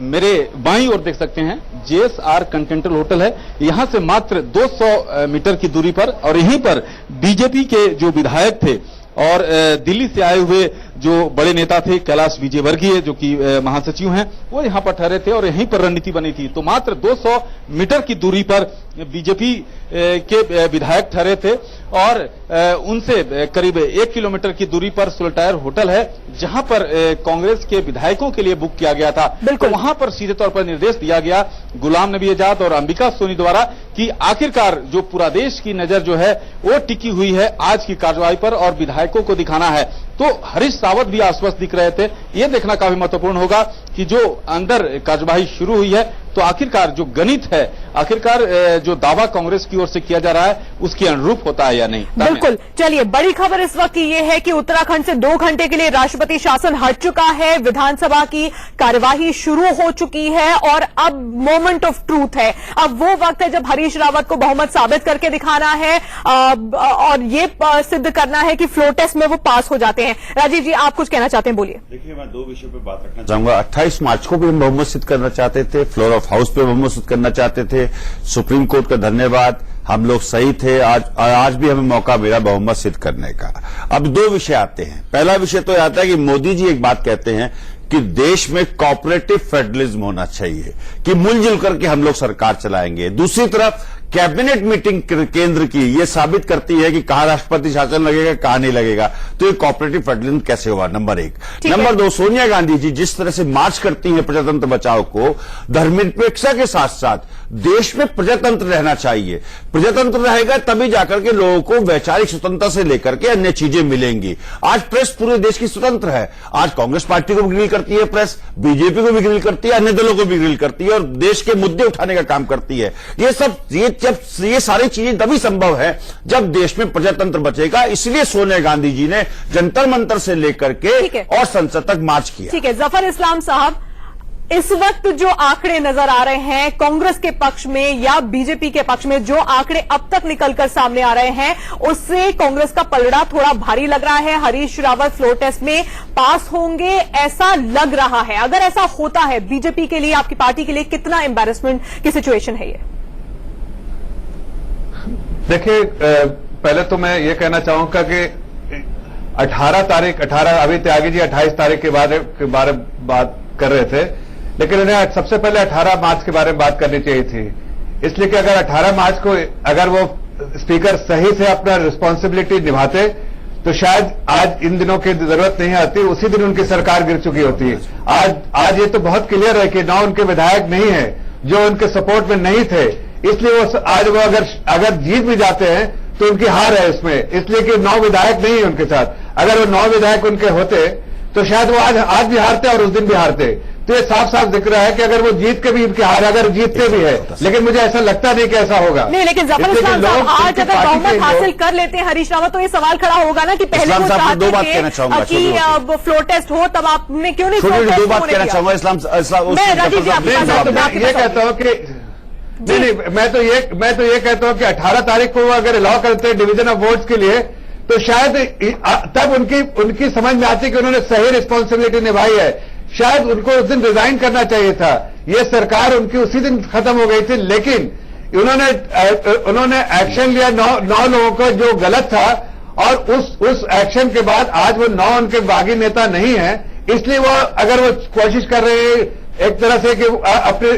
मेरे बाईं ओर देख सकते हैं, JSR कॉन्टिनेंटल होटल है, यहां से मात्र 200 मीटर की दूरी पर। और यहीं पर बीजेपी के जो विधायक थे और दिल्ली से आए हुए जो बड़े नेता थे कैलाश विजयवर्गीय जो कि महासचिव हैं, वो यहां पर ठहरे थे और यहीं पर रणनीति बनी थी। तो मात्र 200 मीटर की दूरी पर बीजेपी के विधायक ठहरे थे और उनसे करीब 1 किलोमीटर की दूरी पर सोल्टायर होटल है जहां पर कांग्रेस के विधायकों के लिए बुक किया गया था। तो वहां पर सीधे तौर पर निर्देश दिया गया गुलाम नबी आजाद और अंबिका सोनी द्वारा कि आखिरकार जो पूरा देश की नजर जो है वो टिकी हुई है आज की कार्यवाही पर और विधायकों को दिखाना है। तो हरीश रावत भी आश्वस्त दिख रहे थे। ये देखना काफी महत्वपूर्ण होगा कि जो अंदर कार्यवाही शुरू हुई है तो आखिरकार जो गणित है, आखिरकार जो दावा कांग्रेस की ओर से किया जा रहा है उसके अनुरूप होता है या नहीं। बिल्कुल। चलिए, बड़ी खबर इस वक्त की ये है कि उत्तराखंड से 2 घंटे के लिए राष्ट्रपति शासन हट चुका है, विधानसभा की कार्यवाही शुरू हो चुकी है और अब मोमेंट ऑफ ट्रूथ है। अब वो वक्त है जब हरीश रावत को बहुमत साबित करके दिखाना है और ये सिद्ध करना है कि फ्लोर टेस्ट में वो पास हो जाते हैं। राजीव जी, आप कुछ कहना चाहते हैं, बोलिए। देखिए, मैं 2 विषयों पर बात रखना चाहूंगा। 28 मार्च को भी हम बहुमत सिद्ध करना चाहते थे, फ्लोर ऑफ हाउस पे बहुमत सिद्ध करना चाहते थे। सुप्रीम कोर्ट का धन्यवाद, हम लोग सही थे। आज भी हमें मौका मिला बहुमत सिद्ध करने का। अब 2 विषय आते हैं। पहला विषय तो आता है कि मोदी जी एक बात कहते हैं कि देश में कोऑपरेटिव फेडरलिज्म होना चाहिए, कि मिलजुल करके हम लोग सरकार चलाएंगे। दूसरी तरफ कैबिनेट मीटिंग केंद्र की ये साबित करती है कि कहां राष्ट्रपति शासन लगेगा, कहां नहीं लगेगा। तो ये कोऑपरेटिव फेडरलिज्म कैसे हुआ, नंबर 1। नंबर 2, सोनिया गांधी जी जिस तरह से मार्च करती हैं प्रजातंत्र बचाओ को, धर्मनिरपेक्षता के साथ साथ देश में प्रजातंत्र रहना चाहिए। प्रजातंत्र रहेगा तभी जाकर के लोगों को वैचारिक स्वतंत्रता से लेकर के अन्य चीजें मिलेंगी। आज प्रेस पूरे देश की स्वतंत्र है। आज कांग्रेस पार्टी को भी ग्रिल करती है प्रेस, बीजेपी को भी ग्रिल करती है, अन्य दलों को भी ग्रिल करती है और देश के मुद्दे उठाने का काम करती है। ये सारी चीजें तभी संभव है जब देश में प्रजातंत्र बचेगा। इसलिए सोनिया गांधी जी ने जंतर मंतर से लेकर के और संसद तक मार्च किया। ठीक है, जफर इस्लाम साहब, इस वक्त जो आंकड़े नजर आ रहे हैं कांग्रेस के पक्ष में या बीजेपी के पक्ष में, जो आंकड़े अब तक निकलकर सामने आ रहे हैं उससे कांग्रेस का पलड़ा थोड़ा भारी लग रहा है। हरीश रावत फ्लोर टेस्ट में पास होंगे ऐसा लग रहा है। अगर ऐसा होता है बीजेपी के लिए, आपकी पार्टी के लिए कितना एम्बैरेसमेंट की सिचुएशन है ये? देखिए, पहले तो मैं ये कहना चाहूंगा कि 18 तारीख अभी त्यागी जी 28 तारीख के बारे में बात कर रहे थे, लेकिन उन्हें सबसे पहले 18 मार्च के बारे में बात करनी चाहिए थी। इसलिए कि अगर 18 मार्च को अगर वो स्पीकर सही से अपना रिस्पॉन्सिबिलिटी निभाते तो शायद आज इन दिनों की जरूरत नहीं आती, उसी दिन उनकी सरकार गिर चुकी होती। आज ये तो बहुत क्लियर है कि 9 उनके विधायक नहीं है जो उनके सपोर्ट में नहीं थे, इसलिए वो आज वो अगर जीत भी जाते हैं तो उनकी हार है इसमें, इसलिए कि 9 विधायक नहीं है उनके साथ। अगर वो 9 विधायक उनके होते तो शायद वो आज भी हारते और उस दिन भी हारते। तो ये साफ साफ दिख रहा है कि अगर वो जीत के भी इनकी हार, अगर जीतते भी है, लेकिन मुझे ऐसा लगता नहीं कि ऐसा होगा। नहीं, लेकिन जफर इस्लाम साहब, आज अगर बहुमत हासिल कर लेते हैं हरीश रावत तो ये सवाल खड़ा होगा ना कि पहले वो चाहते थे कि फ्लोर टेस्ट हो, तब आपने क्यों नहीं? 2 बात कहना चाहूंगा इस्लाम। ये कहता हूं कि नहीं, मैं तो ये कहता हूं कि 18 तारीख को अगर अलाउ करते हैं डिवीजन ऑफ वोट्स के लिए तो शायद तब उनकी समझ में आती कि उन्होंने सही रिस्पॉन्सिबिलिटी निभाई है। शायद उनको उस दिन रिजाइन करना चाहिए था। ये सरकार उनकी उसी दिन खत्म हो गई थी, लेकिन उन्होंने एक्शन लिया 9 लोगों का जो गलत था, और उस एक्शन के बाद आज वो 9 उनके बागी नेता नहीं है। इसलिए वो अगर वो कोशिश कर रहे हैं एक तरह से कि अपने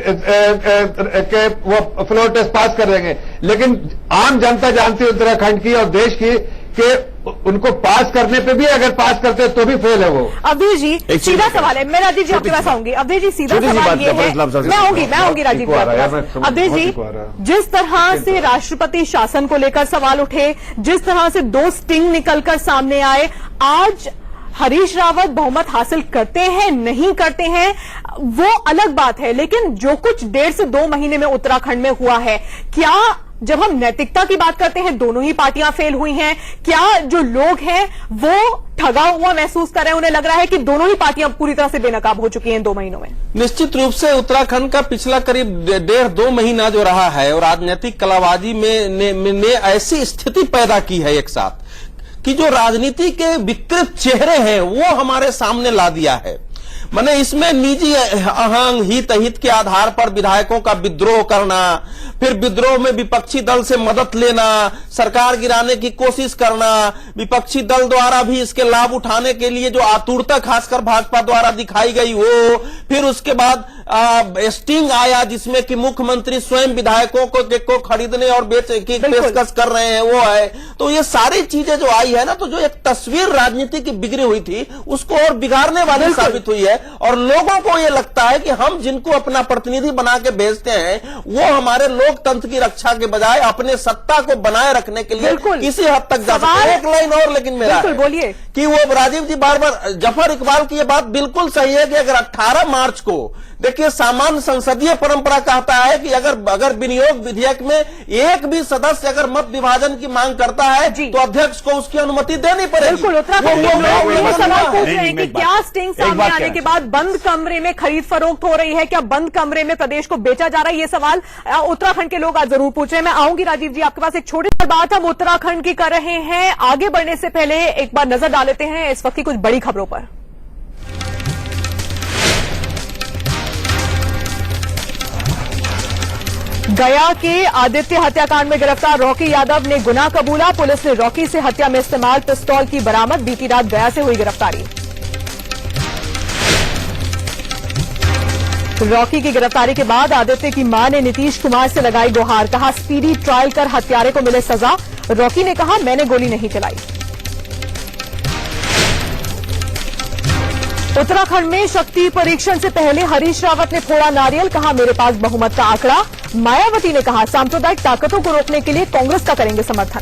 वो फ्लोर टेस्ट पास कर देंगे, लेकिन आम जनता जानती है उत्तराखंड की और देश की कि उनको पास करने पे भी अगर पास करते हैं तो भी फेल है वो। अवधेश जी, सीधा सवाल है, मैं राजीव जी आपके पास आऊंगी। अवधेश जी, सीधा सवाल ये है, मैं आऊंगी राजीव जी। अवधेश जी, जिस तरह से राष्ट्रपति शासन को लेकर सवाल उठे, जिस तरह से 2 स्टिंग निकलकर सामने आए, आज हरीश रावत बहुमत हासिल करते हैं नहीं करते हैं वो अलग बात है, लेकिन जो कुछ 1.5 से 2 महीने में उत्तराखंड में हुआ है, क्या जब हम नैतिकता की बात करते हैं दोनों ही पार्टियां फेल हुई हैं? क्या जो लोग हैं वो ठगा हुआ महसूस कर रहे हैं? उन्हें लग रहा है कि दोनों ही पार्टियां पूरी तरह से बेनकाब हो चुकी हैं 2 महीनों में। निश्चित रूप से उत्तराखंड का पिछला करीब 1.5-2 महीना जो रहा है और राजनीतिक कलाबाजी ने ऐसी स्थिति पैदा की है एक साथ कि जो राजनीति के विकृत चेहरे हैं वो हमारे सामने ला दिया है। माने इसमें निजी अहंग हित अहित के आधार पर विधायकों का विद्रोह करना, फिर विद्रोह में विपक्षी दल से मदद लेना, सरकार गिराने की कोशिश करना, विपक्षी दल द्वारा भी इसके लाभ उठाने के लिए जो आतुरता खासकर भाजपा द्वारा दिखाई गई वो, फिर उसके बाद स्टिंग आया जिसमें कि मुख्यमंत्री स्वयं विधायकों को खरीदने और बेचने की पेशकश कर रहे हैं वो है। तो ये सारी चीजें जो आई है ना, तो जो एक तस्वीर राजनीति की बिगड़ी हुई थी उसको और बिगाड़ने वाली साबित हुई है। और लोगों को ये लगता है कि हम जिनको अपना प्रतिनिधि बना के भेजते हैं वो हमारे लोकतंत्र की रक्षा के बजाय अपने सत्ता को बनाए रखने के लिए किसी हद तक जा सकते हैं। एक लाइन और लेकिन मेरा बोलिए कि वो राजीव जी बार बार जफर इकबाल की ये बात बिल्कुल सही है कि अगर 18 मार्च को देखिए सामान्य संसदीय परंपरा कहता है कि अगर विनियोग विधेयक में एक भी सदस्य अगर मत विभाजन की मांग करता है तो अध्यक्ष को उसकी अनुमति देनी पड़ेगी। बिल्कुल, उत्तराखंड के लोग ये सवाल पूछ रहे हैं कि क्या स्टिंग सामने आने के बाद बंद कमरे में खरीद फरोख्त हो रही है, क्या बंद कमरे में प्रदेश को बेचा जा रहा है? ये सवाल उत्तराखंड के लोग आज जरूर पूछ रहे हैं। मैं आऊंगी राजीव जी आपके पास। एक छोटी सी बात हम उत्तराखंड की कर रहे हैं, आगे बढ़ने से पहले एक बार नजर डाल लेते हैं इस वक्त की कुछ बड़ी खबरों पर। गया के आदित्य हत्याकांड में गिरफ्तार रॉकी यादव ने गुनाह कबूला। पुलिस ने रॉकी से हत्या में इस्तेमाल पिस्तौल की बरामद। बीती रात गया से हुई गिरफ्तारी। रॉकी की गिरफ्तारी के बाद आदित्य की मां ने नीतीश कुमार से लगाई गुहार। कहा स्पीडी ट्रायल कर हत्यारे को मिले सजा। रॉकी ने कहा मैंने गोली नहीं चलाई। उत्तराखंड में शक्ति परीक्षण से पहले हरीश रावत ने फोड़ा नारियल। कहा मेरे पास बहुमत का आंकड़ा। मायावती ने कहा सांप्रदायिक ताकतों को रोकने के लिए कांग्रेस का करेंगे समर्थन।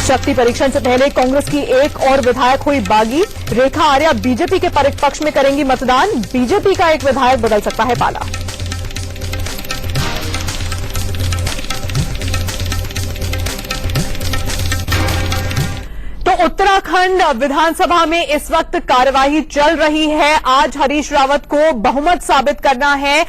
शक्ति परीक्षण से पहले कांग्रेस की एक और विधायक हुई बागी। रेखा आर्या बीजेपी के पक्ष में करेंगी मतदान। बीजेपी का एक विधायक बदल सकता है पाला। तो उत्तराखंड विधानसभा में इस वक्त कार्यवाही चल रही है। आज हरीश रावत को बहुमत साबित करना है।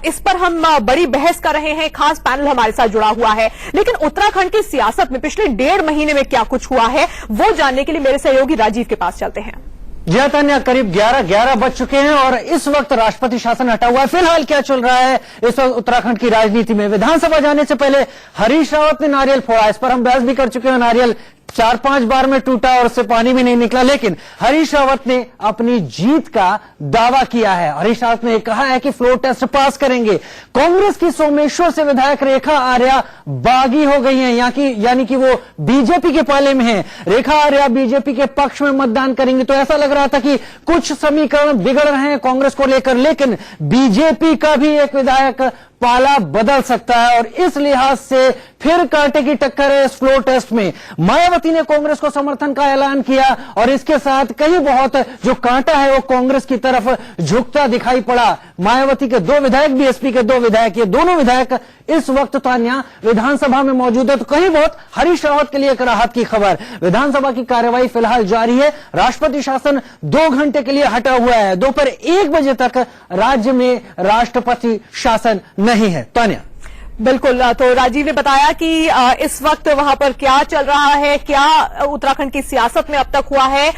इस पर हम बड़ी बहस कर रहे हैं। खास पैनल हमारे साथ जुड़ा हुआ है। लेकिन उत्तराखंड की सियासत में पिछले 1.5 महीने में क्या कुछ हुआ है वो जानने के लिए मेरे सहयोगी राजीव के पास चलते हैं। जी तान्या, करीब 11 बज चुके हैं और इस वक्त राष्ट्रपति शासन हटा हुआ है। फिलहाल क्या चल रहा है इस वक्त उत्तराखंड की राजनीति में? विधानसभा जाने से पहले हरीश रावत ने नारियल फोड़ा। इस पर हम बहस भी कर चुके हैं। नारियल 4-5 बार में टूटा और उससे पानी भी नहीं निकला। लेकिन हरीश रावत ने अपनी जीत का दावा किया है। हरीश रावत ने कहा है कि फ्लोर टेस्ट पास करेंगे। कांग्रेस की सोमेश्वर से विधायक रेखा आर्या बागी हो गई हैं, यानी कि वो बीजेपी के पाले में हैं। रेखा आर्या बीजेपी के पक्ष में मतदान करेंगी। तो ऐसा लग रहा था कि कुछ समीकरण बिगड़ रहे हैं कांग्रेस को लेकर, लेकिन बीजेपी का भी एक विधायक पाला बदल सकता है और इस लिहाज से फिर कांटे की टक्कर है इस फ्लोर टेस्ट में। मायावती ने कांग्रेस को समर्थन का ऐलान किया और इसके साथ कहीं बहुत जो कांटा है वो कांग्रेस की तरफ झुकता दिखाई पड़ा। मायावती के 2 विधायक, बीएसपी के 2 विधायक, ये दोनों विधायक इस वक्त तान्या विधानसभा में मौजूद है। तो कहीं बहुत हरीश रावत के लिए एक राहत की खबर। विधानसभा की कार्यवाही फिलहाल जारी है। राष्ट्रपति शासन 2 घंटे के लिए हटा हुआ है। दोपहर 1 बजे तक राज्य में राष्ट्रपति शासन नहीं है। तान्या, बिल्कुल। तो राजीव ने बताया कि इस वक्त वहां पर क्या चल रहा है, क्या उत्तराखंड की सियासत में अब तक हुआ है,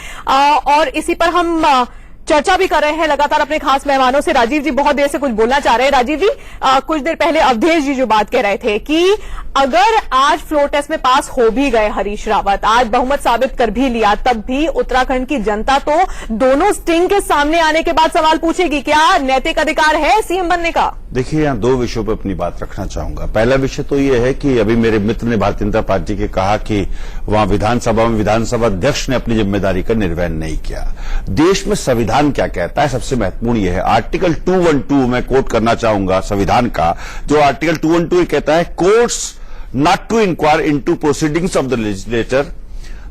और इसी पर हम चर्चा भी कर रहे हैं लगातार अपने खास मेहमानों से। राजीव जी बहुत देर से कुछ बोलना चाह रहे हैं। राजीव जी, कुछ देर पहले अवधेश जी जो बात कह रहे थे कि अगर आज फ्लोर टेस्ट में पास हो भी गए हरीश रावत, आज बहुमत साबित कर भी लिया, तब भी उत्तराखंड की जनता तो दोनों स्टिंग के सामने आने के बाद सवाल पूछेगी क्या नैतिक अधिकार है सीएम बनने का? देखिए, यहाँ 2 विषयों पर अपनी बात रखना चाहूंगा। पहला विषय तो ये है कि अभी मेरे मित्र ने भारतीय जनता पार्टी के कहा कि वहां विधानसभा में विधानसभा अध्यक्ष ने अपनी जिम्मेदारी का निर्वहन नहीं किया। देश में संविधान क्या कहता है, सबसे महत्वपूर्ण यह है। आर्टिकल 212 मैं कोट करना चाहूंगा संविधान का, जो आर्टिकल 212 कहता है, courts not to inquire into proceedings of the legislature,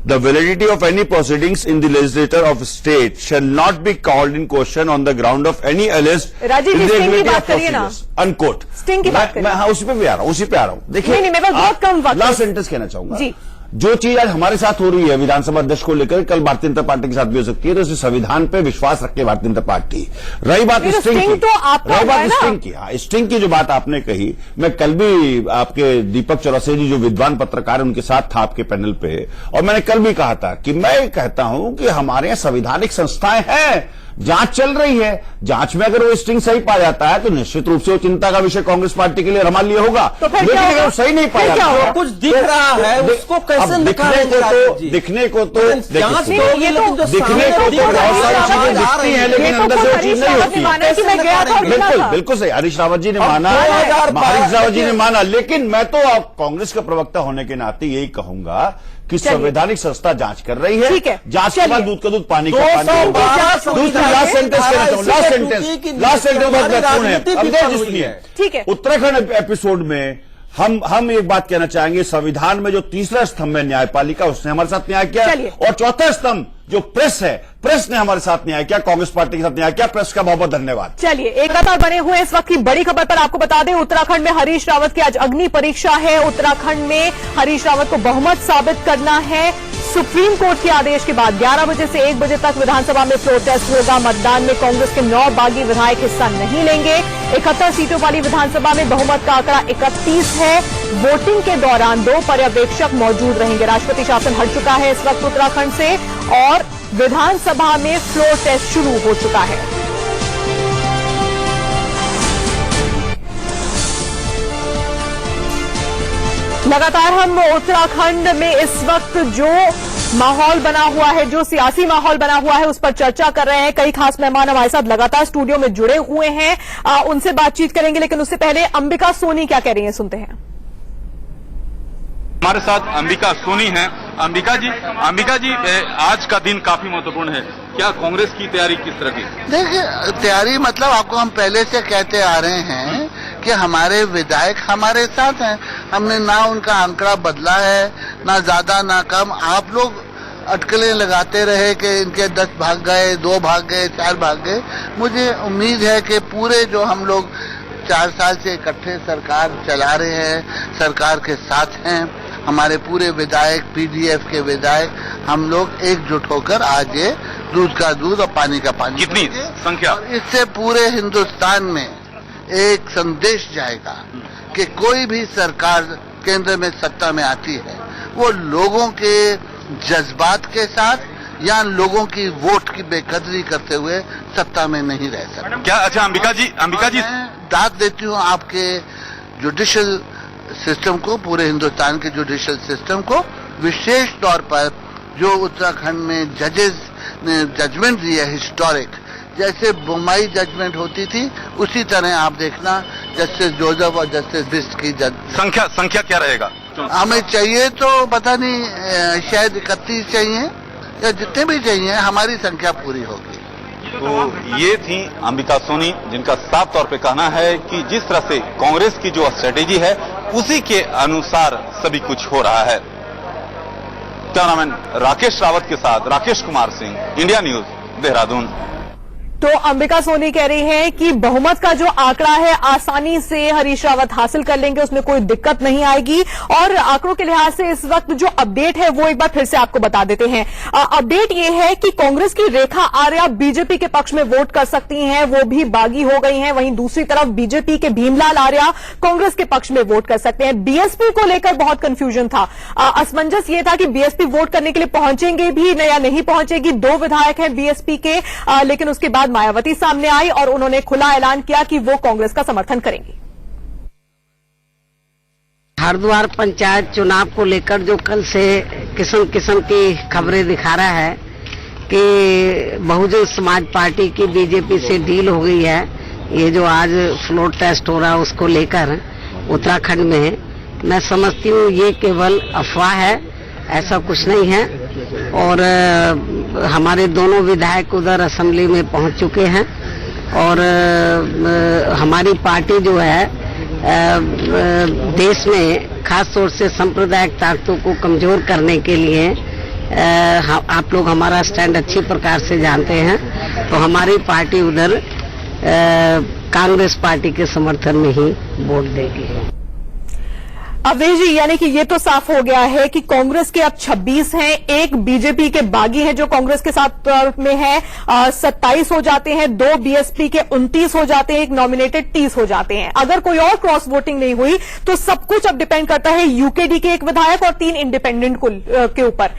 The validity of any proceedings in the legislature of state shall not be called in question on the ground of any alleged Rajiv ji, sting की बात करिए ना। अनकोट स्टिंग की बात करिए। मैं हाँ उसी पे भी आ रहा हूँ, उसी पे आ रहा हूँ। देखिए नहीं, मेरे पास बहुत कम वक्त है। लास्ट सेंटेंस कहना चाहूंगा जी। जो चीज आज हमारे साथ हो रही है विधानसभा अध्यक्ष को लेकर, कल भारतीय जनता पार्टी के साथ भी हो सकती है, तो इसे संविधान पे विश्वास रखे भारतीय जनता पार्टी। रही बात स्टिंग की, तो आपका रही बात है ना? स्टिंग की, हाँ स्टिंग की जो बात आपने कही, मैं कल भी आपके दीपक चौरसिया जी जो विद्वान पत्रकार है उनके साथ था आपके पैनल पे, और मैंने कल भी कहा था कि मैं कहता हूं कि हमारे यहाँ संवैधानिक संस्थाएं हैं, जांच चल रही है, जांच में अगर वो स्टिंग सही पाया जाता है तो निश्चित रूप से वो चिंता का विषय कांग्रेस पार्टी के लिए रमाल लिए होगा। तो फिर लेकिन अगर वो सही नहीं पाया जाता, जो कुछ दिख रहा है उसको कैसे दिखने को तो जांच दिखने को तो बहुत सारी चीजें दिखती हैं, लेकिन अंदर से वो चीज नहीं होती। बिल्कुल बिल्कुल सही, हरीश रावत जी ने माना, हरीश रावत जी ने माना, लेकिन मैं तो कांग्रेस का प्रवक्ता होने के नाते यही कहूंगा कि संवैधानिक संस्था जांच कर रही है, जांच के बाद दूध का दूध पानी का पानी। लास्ट सेंटेंस कहना चाहूँ, लास्ट सेंटेंस बहुत महत्वपूर्ण है। अब सुनिए, ठीक है, उत्तराखंड एपिसोड में हम एक बात कहना चाहेंगे, संविधान में जो तीसरा स्तंभ है न्यायपालिका, उसने हमारे साथ न्याय किया, और चौथा स्तंभ जो प्रेस है, प्रेस ने हमारे साथ न्याय किया, कांग्रेस पार्टी के साथ न्याय किया। प्रेस का बहुत बहुत धन्यवाद। चलिए, एक लगातार बने हुए इस वक्त की बड़ी खबर पर आपको बता दें, उत्तराखंड में हरीश रावत की आज अग्नि परीक्षा है। उत्तराखंड में हरीश रावत को बहुमत साबित करना है। सुप्रीम कोर्ट के आदेश के बाद 11 बजे से 1 बजे तक विधानसभा में फ्लोर टेस्ट होगा। मतदान में कांग्रेस के 9 बागी विधायक हिस्सा नहीं लेंगे। 71 सीटों वाली विधानसभा में बहुमत का आंकड़ा 31 है। वोटिंग के दौरान 2 पर्यवेक्षक मौजूद रहेंगे। राष्ट्रपति शासन हट चुका है इस वक्त उत्तराखंड से, और विधानसभा में फ्लोर टेस्ट शुरू हो चुका है। लगातार हम उत्तराखंड में इस वक्त जो माहौल बना हुआ है, जो सियासी माहौल बना हुआ है, उस पर चर्चा कर रहे हैं। कई खास मेहमान हमारे साथ लगातार स्टूडियो में जुड़े हुए हैं, उनसे बातचीत करेंगे, लेकिन उससे पहले अंबिका सोनी क्या कह रही हैं, सुनते हैं। हमारे साथ अंबिका सोनी हैं। अंबिका जी, आज का दिन काफी महत्वपूर्ण है, क्या कांग्रेस की तैयारी किस तरह की? देखिए, तैयारी मतलब आपको हम पहले से कहते आ रहे हैं कि हमारे विधायक हमारे साथ हैं। हमने ना उनका आंकड़ा बदला है, ना ज्यादा ना कम। आप लोग अटकलें लगाते रहे कि इनके 10 भाग गए, 2 भाग गए, 4 भाग गए। मुझे उम्मीद है कि पूरे जो हम लोग 4 साल से इकट्ठे सरकार चला रहे हैं, सरकार के साथ हैं, हमारे पूरे विधायक, पीडीएफ के विधायक, हम लोग एकजुट होकर आज ये दूध का दूध और पानी का पानी। कितनी संख्या? इससे पूरे हिंदुस्तान में एक संदेश जाएगा कि कोई भी सरकार केंद्र में सत्ता में आती है, वो लोगों के जज्बात के साथ या लोगों की वोट की बेकदरी करते हुए सत्ता में नहीं रह सकता। क्या? अच्छा अंबिका जी दाद देती हूँ आपके जुडिशियल सिस्टम को, पूरे हिंदुस्तान के जुडिशियल सिस्टम को, विशेष तौर पर जो उत्तराखंड में जजेस ने जजमेंट दी है हिस्टोरिक, जैसे बुम्बई जजमेंट होती थी उसी तरह आप देखना जस्टिस जोसेफ और जस्टिस बिस्ट की संख्या क्या रहेगा? हमें चाहिए तो पता नहीं, शायद 31 चाहिए या जितने भी चाहिए, हमारी संख्या पूरी होगी। तो ये थी अंबिका सोनी, जिनका साफ तौर पे कहना है कि जिस तरह से कांग्रेस की जो स्ट्रेटेजी है उसी के अनुसार सभी कुछ हो रहा है। कैमरामैन राकेश रावत के साथ राकेश कुमार सिंह, इंडिया न्यूज, देहरादून। तो अंबिका सोनी कह रही हैं कि बहुमत का जो आंकड़ा है आसानी से हरीश रावत हासिल कर लेंगे, उसमें कोई दिक्कत नहीं आएगी। और आंकड़ों के लिहाज से इस वक्त जो अपडेट है वो एक बार फिर से आपको बता देते हैं। अपडेट ये है कि कांग्रेस की रेखा आर्या बीजेपी के पक्ष में वोट कर सकती हैं, वो भी बागी हो गई हैं। वहीं दूसरी तरफ बीजेपी के भीमलाल आर्या कांग्रेस के पक्ष में वोट कर सकते हैं। बीएसपी को लेकर बहुत कंफ्यूजन था, असमंजस ये था कि बीएसपी वोट करने के लिए पहुंचेंगे भी या नहीं पहुंचेगी। 2 विधायक हैं बीएसपी के, लेकिन उसके बाद मायावती सामने आई और उन्होंने खुला ऐलान किया कि वो कांग्रेस का समर्थन करेंगी। हरिद्वार पंचायत चुनाव को लेकर जो कल से किस्म किस्म की खबरें दिखा रहा है कि बहुजन समाज पार्टी की बीजेपी से डील हो गई है, ये जो आज फ्लोर टेस्ट हो रहा है उसको लेकर उत्तराखंड में, मैं समझती हूँ ये केवल अफवाह है, ऐसा कुछ नहीं है। और हमारे दोनों विधायक उधर असेंबली में पहुंच चुके हैं और हमारी पार्टी जो है देश में खास तौर से सांप्रदायिक ताकतों को कमजोर करने के लिए आप लोग हमारा स्टैंड अच्छी प्रकार से जानते हैं, तो हमारी पार्टी उधर कांग्रेस पार्टी के समर्थन में ही वोट देगी। अवधेश जी, यानी कि ये तो साफ हो गया है कि कांग्रेस के अब 26 हैं, एक बीजेपी के बागी हैं जो कांग्रेस के साथ में है, 27 हो जाते हैं, 2 बीएसपी के 29 हो जाते हैं, एक नॉमिनेटेड 30 हो जाते हैं। अगर कोई और क्रॉस वोटिंग नहीं हुई तो सब कुछ अब डिपेंड करता है यूकेडी के एक विधायक और 3 इंडिपेंडेंट के ऊपर।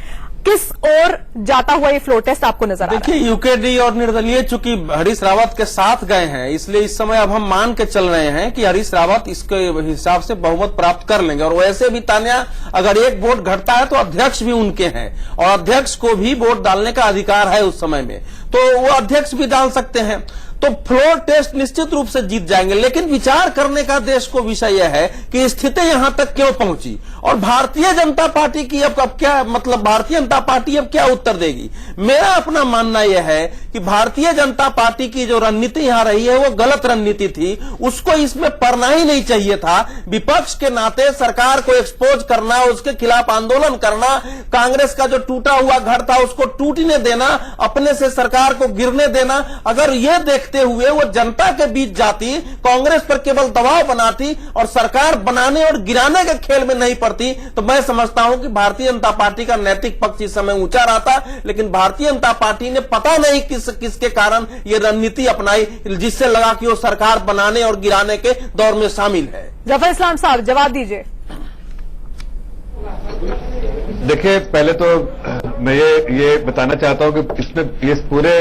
किस ओर जाता हुआ ये फ्लोर टेस्ट आपको नजर आ रहा है? देखिए, यूकेडी और निर्दलीय चूंकि हरीश रावत के साथ गए हैं, इसलिए इस समय अब हम मान के चल रहे हैं कि हरीश रावत इसके हिसाब से बहुमत प्राप्त कर लेंगे। और वैसे भी तान्या, अगर एक वोट घटता है तो अध्यक्ष भी उनके हैं और अध्यक्ष को भी वोट डालने का अधिकार है उस समय में, तो वो अध्यक्ष भी डाल सकते हैं। तो फ्लोर टेस्ट निश्चित रूप से जीत जाएंगे। लेकिन विचार करने का देश को विषय यह है कि स्थिति यहां तक क्यों पहुंची और भारतीय जनता पार्टी की अब क्या मतलब, भारतीय जनता पार्टी अब क्या उत्तर देगी। मेरा अपना मानना यह है कि भारतीय जनता पार्टी की जो रणनीति यहां रही है वो गलत रणनीति थी, उसको इसमें पड़ना ही नहीं चाहिए था। विपक्ष के नाते सरकार को एक्सपोज करना, उसके खिलाफ आंदोलन करना, कांग्रेस का जो टूटा हुआ घर था उसको टूटने देना, अपने से सरकार को गिरने देना, अगर ये देखते हुए वो जनता के बीच जाती, कांग्रेस पर केवल दबाव बनाती और सरकार बनाने और गिराने के खेल में नहीं पड़ती, तो मैं समझता हूं कि भारतीय जनता पार्टी का नैतिक पक्ष इस समय ऊंचा रहता। लेकिन भारतीय जनता पार्टी ने पता नहीं किसके कारण ये रणनीति अपनाई, जिससे लगा कि वो सरकार बनाने और गिराने के दौर में शामिल है। जफर इस्लाम साहब, जवाब दीजिए। देखिए, पहले तो मैं ये बताना चाहता हूं कि इसमें इस पूरे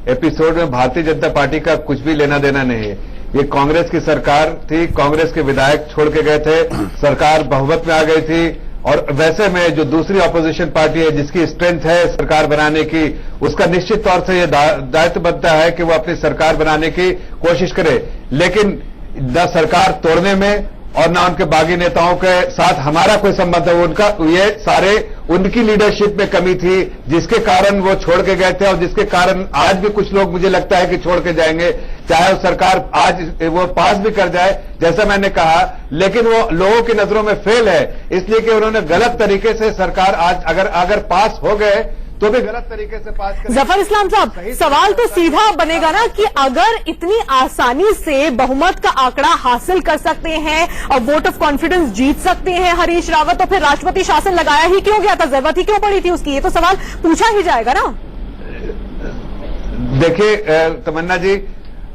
एपिसोड में भारतीय जनता पार्टी का कुछ भी लेना देना नहीं है। ये कांग्रेस की सरकार थी, कांग्रेस के विधायक छोड़ के गए थे, सरकार बहुमत में आ गई थी। और वैसे में जो दूसरी ऑपोजिशन पार्टी है जिसकी स्ट्रेंथ है सरकार बनाने की, उसका निश्चित तौर से ये दायित्व बनता है कि वो अपनी सरकार बनाने की कोशिश करे। लेकिन न सरकार तोड़ने में और न उनके बागी नेताओं के साथ हमारा कोई संबंध है। उनका ये सारे उनकी लीडरशिप में कमी थी जिसके कारण वो छोड़ के गए थे और जिसके कारण आज भी कुछ लोग मुझे लगता है कि छोड़ के जाएंगे, चाहे वो सरकार आज वो पास भी कर जाए जैसा मैंने कहा, लेकिन वो लोगों की नजरों में फेल है इसलिए कि उन्होंने गलत तरीके से सरकार आज अगर पास हो गए तो भी गलत तरीके से पास करें। जफर इस्लाम साहब, सवाल तो सीधा बनेगा ना कि अगर इतनी आसानी से बहुमत का आंकड़ा हासिल कर सकते हैं और वोट ऑफ कॉन्फिडेंस जीत सकते हैं हरीश रावत, तो फिर राष्ट्रपति शासन लगाया ही क्यों गया था, जरूरत ही क्यों पड़ी थी उसकी? ये तो सवाल पूछा ही जाएगा ना। देखिए तमन्ना जी,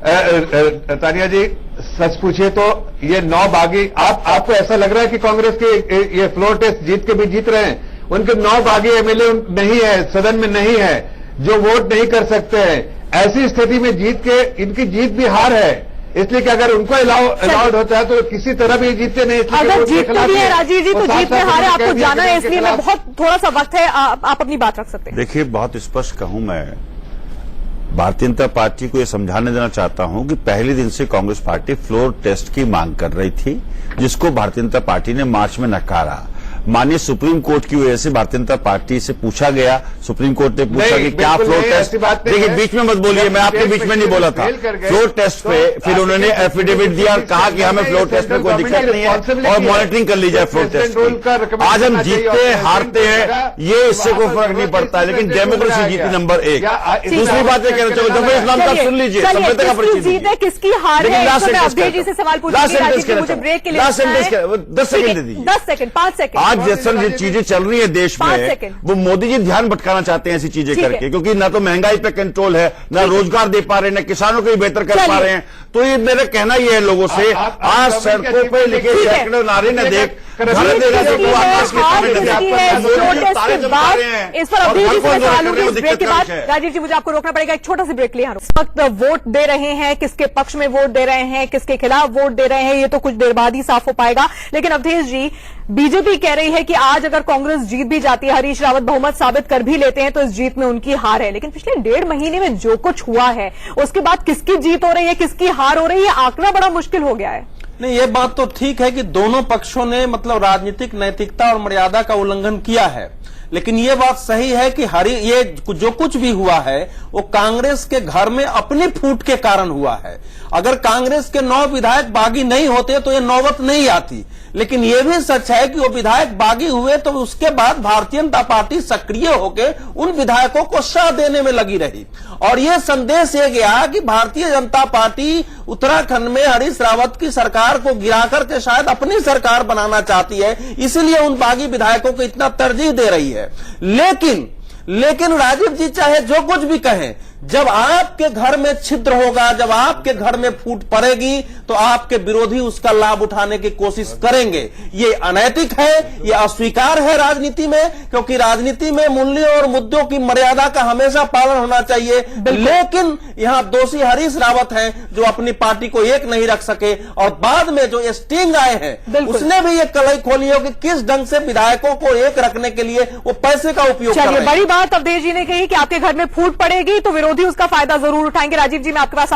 तानिया जी, सच पूछिए तो ये 9 बागी, आपको ऐसा लग रहा है कि कांग्रेस के ये फ्लोर टेस्ट जीत के भी जीत रहे हैं? उनके 9 बागी एमएलए नहीं है, सदन में नहीं है, जो वोट नहीं कर सकते हैं। ऐसी स्थिति में जीत के इनकी जीत भी हार है, इसलिए कि अगर उनको अलाउड होता है तो किसी तरह भी जीतते नहीं। अगर जीतते भी है राजीव जी तो जीत में हारे, आपको जाना है, इसलिए मैं बहुत थोड़ा सा वक्त है, आप अपनी बात रख सकते हैं। देखिए, बहुत स्पष्ट कहूं मैं, भारतीय जनता पार्टी को यह समझाने देना चाहता हूं कि पहले दिन से कांग्रेस पार्टी फ्लोर टेस्ट की मांग कर रही थी, जिसको भारतीय जनता पार्टी ने मार्च में नकारा। माननीय सुप्रीम कोर्ट की वजह से भारतीय जनता पार्टी से पूछा गया, सुप्रीम कोर्ट ने पूछा कि क्या फ्लोर टेस्ट, देखिए बीच में मत बोलिए, मैं आपके बीच में नहीं बोला था। फ्लोर टेस्ट पे फिर उन्होंने एफिडेविट दिया और कहा कि हमें फ्लोर टेस्ट में कोई दिक्कत नहीं है और मॉनिटरिंग कर ली जाए फ्लोर टेस्ट की। आज हम जीतते हैं हारते हैं ये इससे कोई फर्क नहीं पड़ता, लेकिन डेमोक्रेसी जीती नंबर 1। दूसरी बात ये कहना चाहूंगा, जफर इस्लाम साहब सुन लीजिए, सभ्यता का परिचय दीजिए, किसकी हार है, लास्ट अवधेश से सवाल पूछिए, मुझे ब्रेक के लिए 10 सेकंड दे दीजिए, 10 सेकंड 5 सेकंड। आज जैसा चीजें चल रही है देश में, वो मोदी जी ध्यान भटकाना चाहते हैं ऐसी चीजें करके, क्योंकि ना तो महंगाई पे कंट्रोल है, ना रोजगार दे पा रहे हैं, ना किसानों को भी बेहतर कर पा रहे हैं। तो ये मेरा कहना ये है लोगों से, आज सड़कों पे लिखे सैकड़ों नारे न देख, इस पर अवधेश जी से सवाल होंगे इस ब्रेक के बाद। राजीव जी, मुझे आपको रोकना पड़ेगा, एक छोटा सा ब्रेक ले। इस वक्त वोट दे रहे हैं, किसके पक्ष में वोट दे रहे हैं, किसके खिलाफ वोट दे रहे हैं, ये तो कुछ देर बाद ही साफ हो पाएगा। लेकिन अवधेश जी, बीजेपी कह रही है कि आज अगर कांग्रेस जीत भी जाती है, हरीश रावत बहुमत साबित कर भी लेते हैं, तो इस जीत में उनकी हार है। लेकिन पिछले 1.5 महीने में जो कुछ हुआ है, उसके बाद किसकी जीत हो रही है, किसकी हार हो रही है, आंकना बड़ा मुश्किल हो गया है। नहीं, ये बात तो ठीक है कि दोनों पक्षों ने मतलब राजनीतिक नैतिकता और मर्यादा का उल्लंघन किया है, लेकिन ये बात सही है कि ये जो कुछ भी हुआ है वो कांग्रेस के घर में अपनी फूट के कारण हुआ है। अगर कांग्रेस के 9 विधायक बागी नहीं होते तो ये नौबत नहीं आती, लेकिन ये भी सच है कि वो विधायक बागी हुए तो उसके बाद भारतीय जनता पार्टी सक्रिय होकर उन विधायकों को साथ देने में लगी रही, और ये संदेश ये गया कि भारतीय जनता पार्टी उत्तराखंड में हरीश रावत की सरकार को गिरा करके शायद अपनी सरकार बनाना चाहती है, इसलिए उन बागी विधायकों को इतना तरजीह दे रही है। लेकिन राजीव जी चाहे जो कुछ भी कहें, जब आपके घर में छिद्र होगा, जब आपके घर में फूट पड़ेगी तो आपके विरोधी उसका लाभ उठाने की कोशिश करेंगे। ये अनैतिक है, ये अस्वीकार है राजनीति में, क्योंकि राजनीति में मूल्यों और मुद्दों की मर्यादा का हमेशा पालन होना चाहिए। लेकिन यहां दोषी हरीश रावत हैं जो अपनी पार्टी को एक नहीं रख सके, और बाद में जो स्टिंग आए हैं उसने भी ये कलई खोली हो कि किस ढंग से विधायकों को एक रखने के लिए वो पैसे का उपयोग कर रहे हैं। बड़ी बात अवधेश जी ने कही कि आपके घर में फूट पड़ेगी तो विरोधी उसका फायदा जरूर उठाएंगे। राजीव जी, मैं आपके पास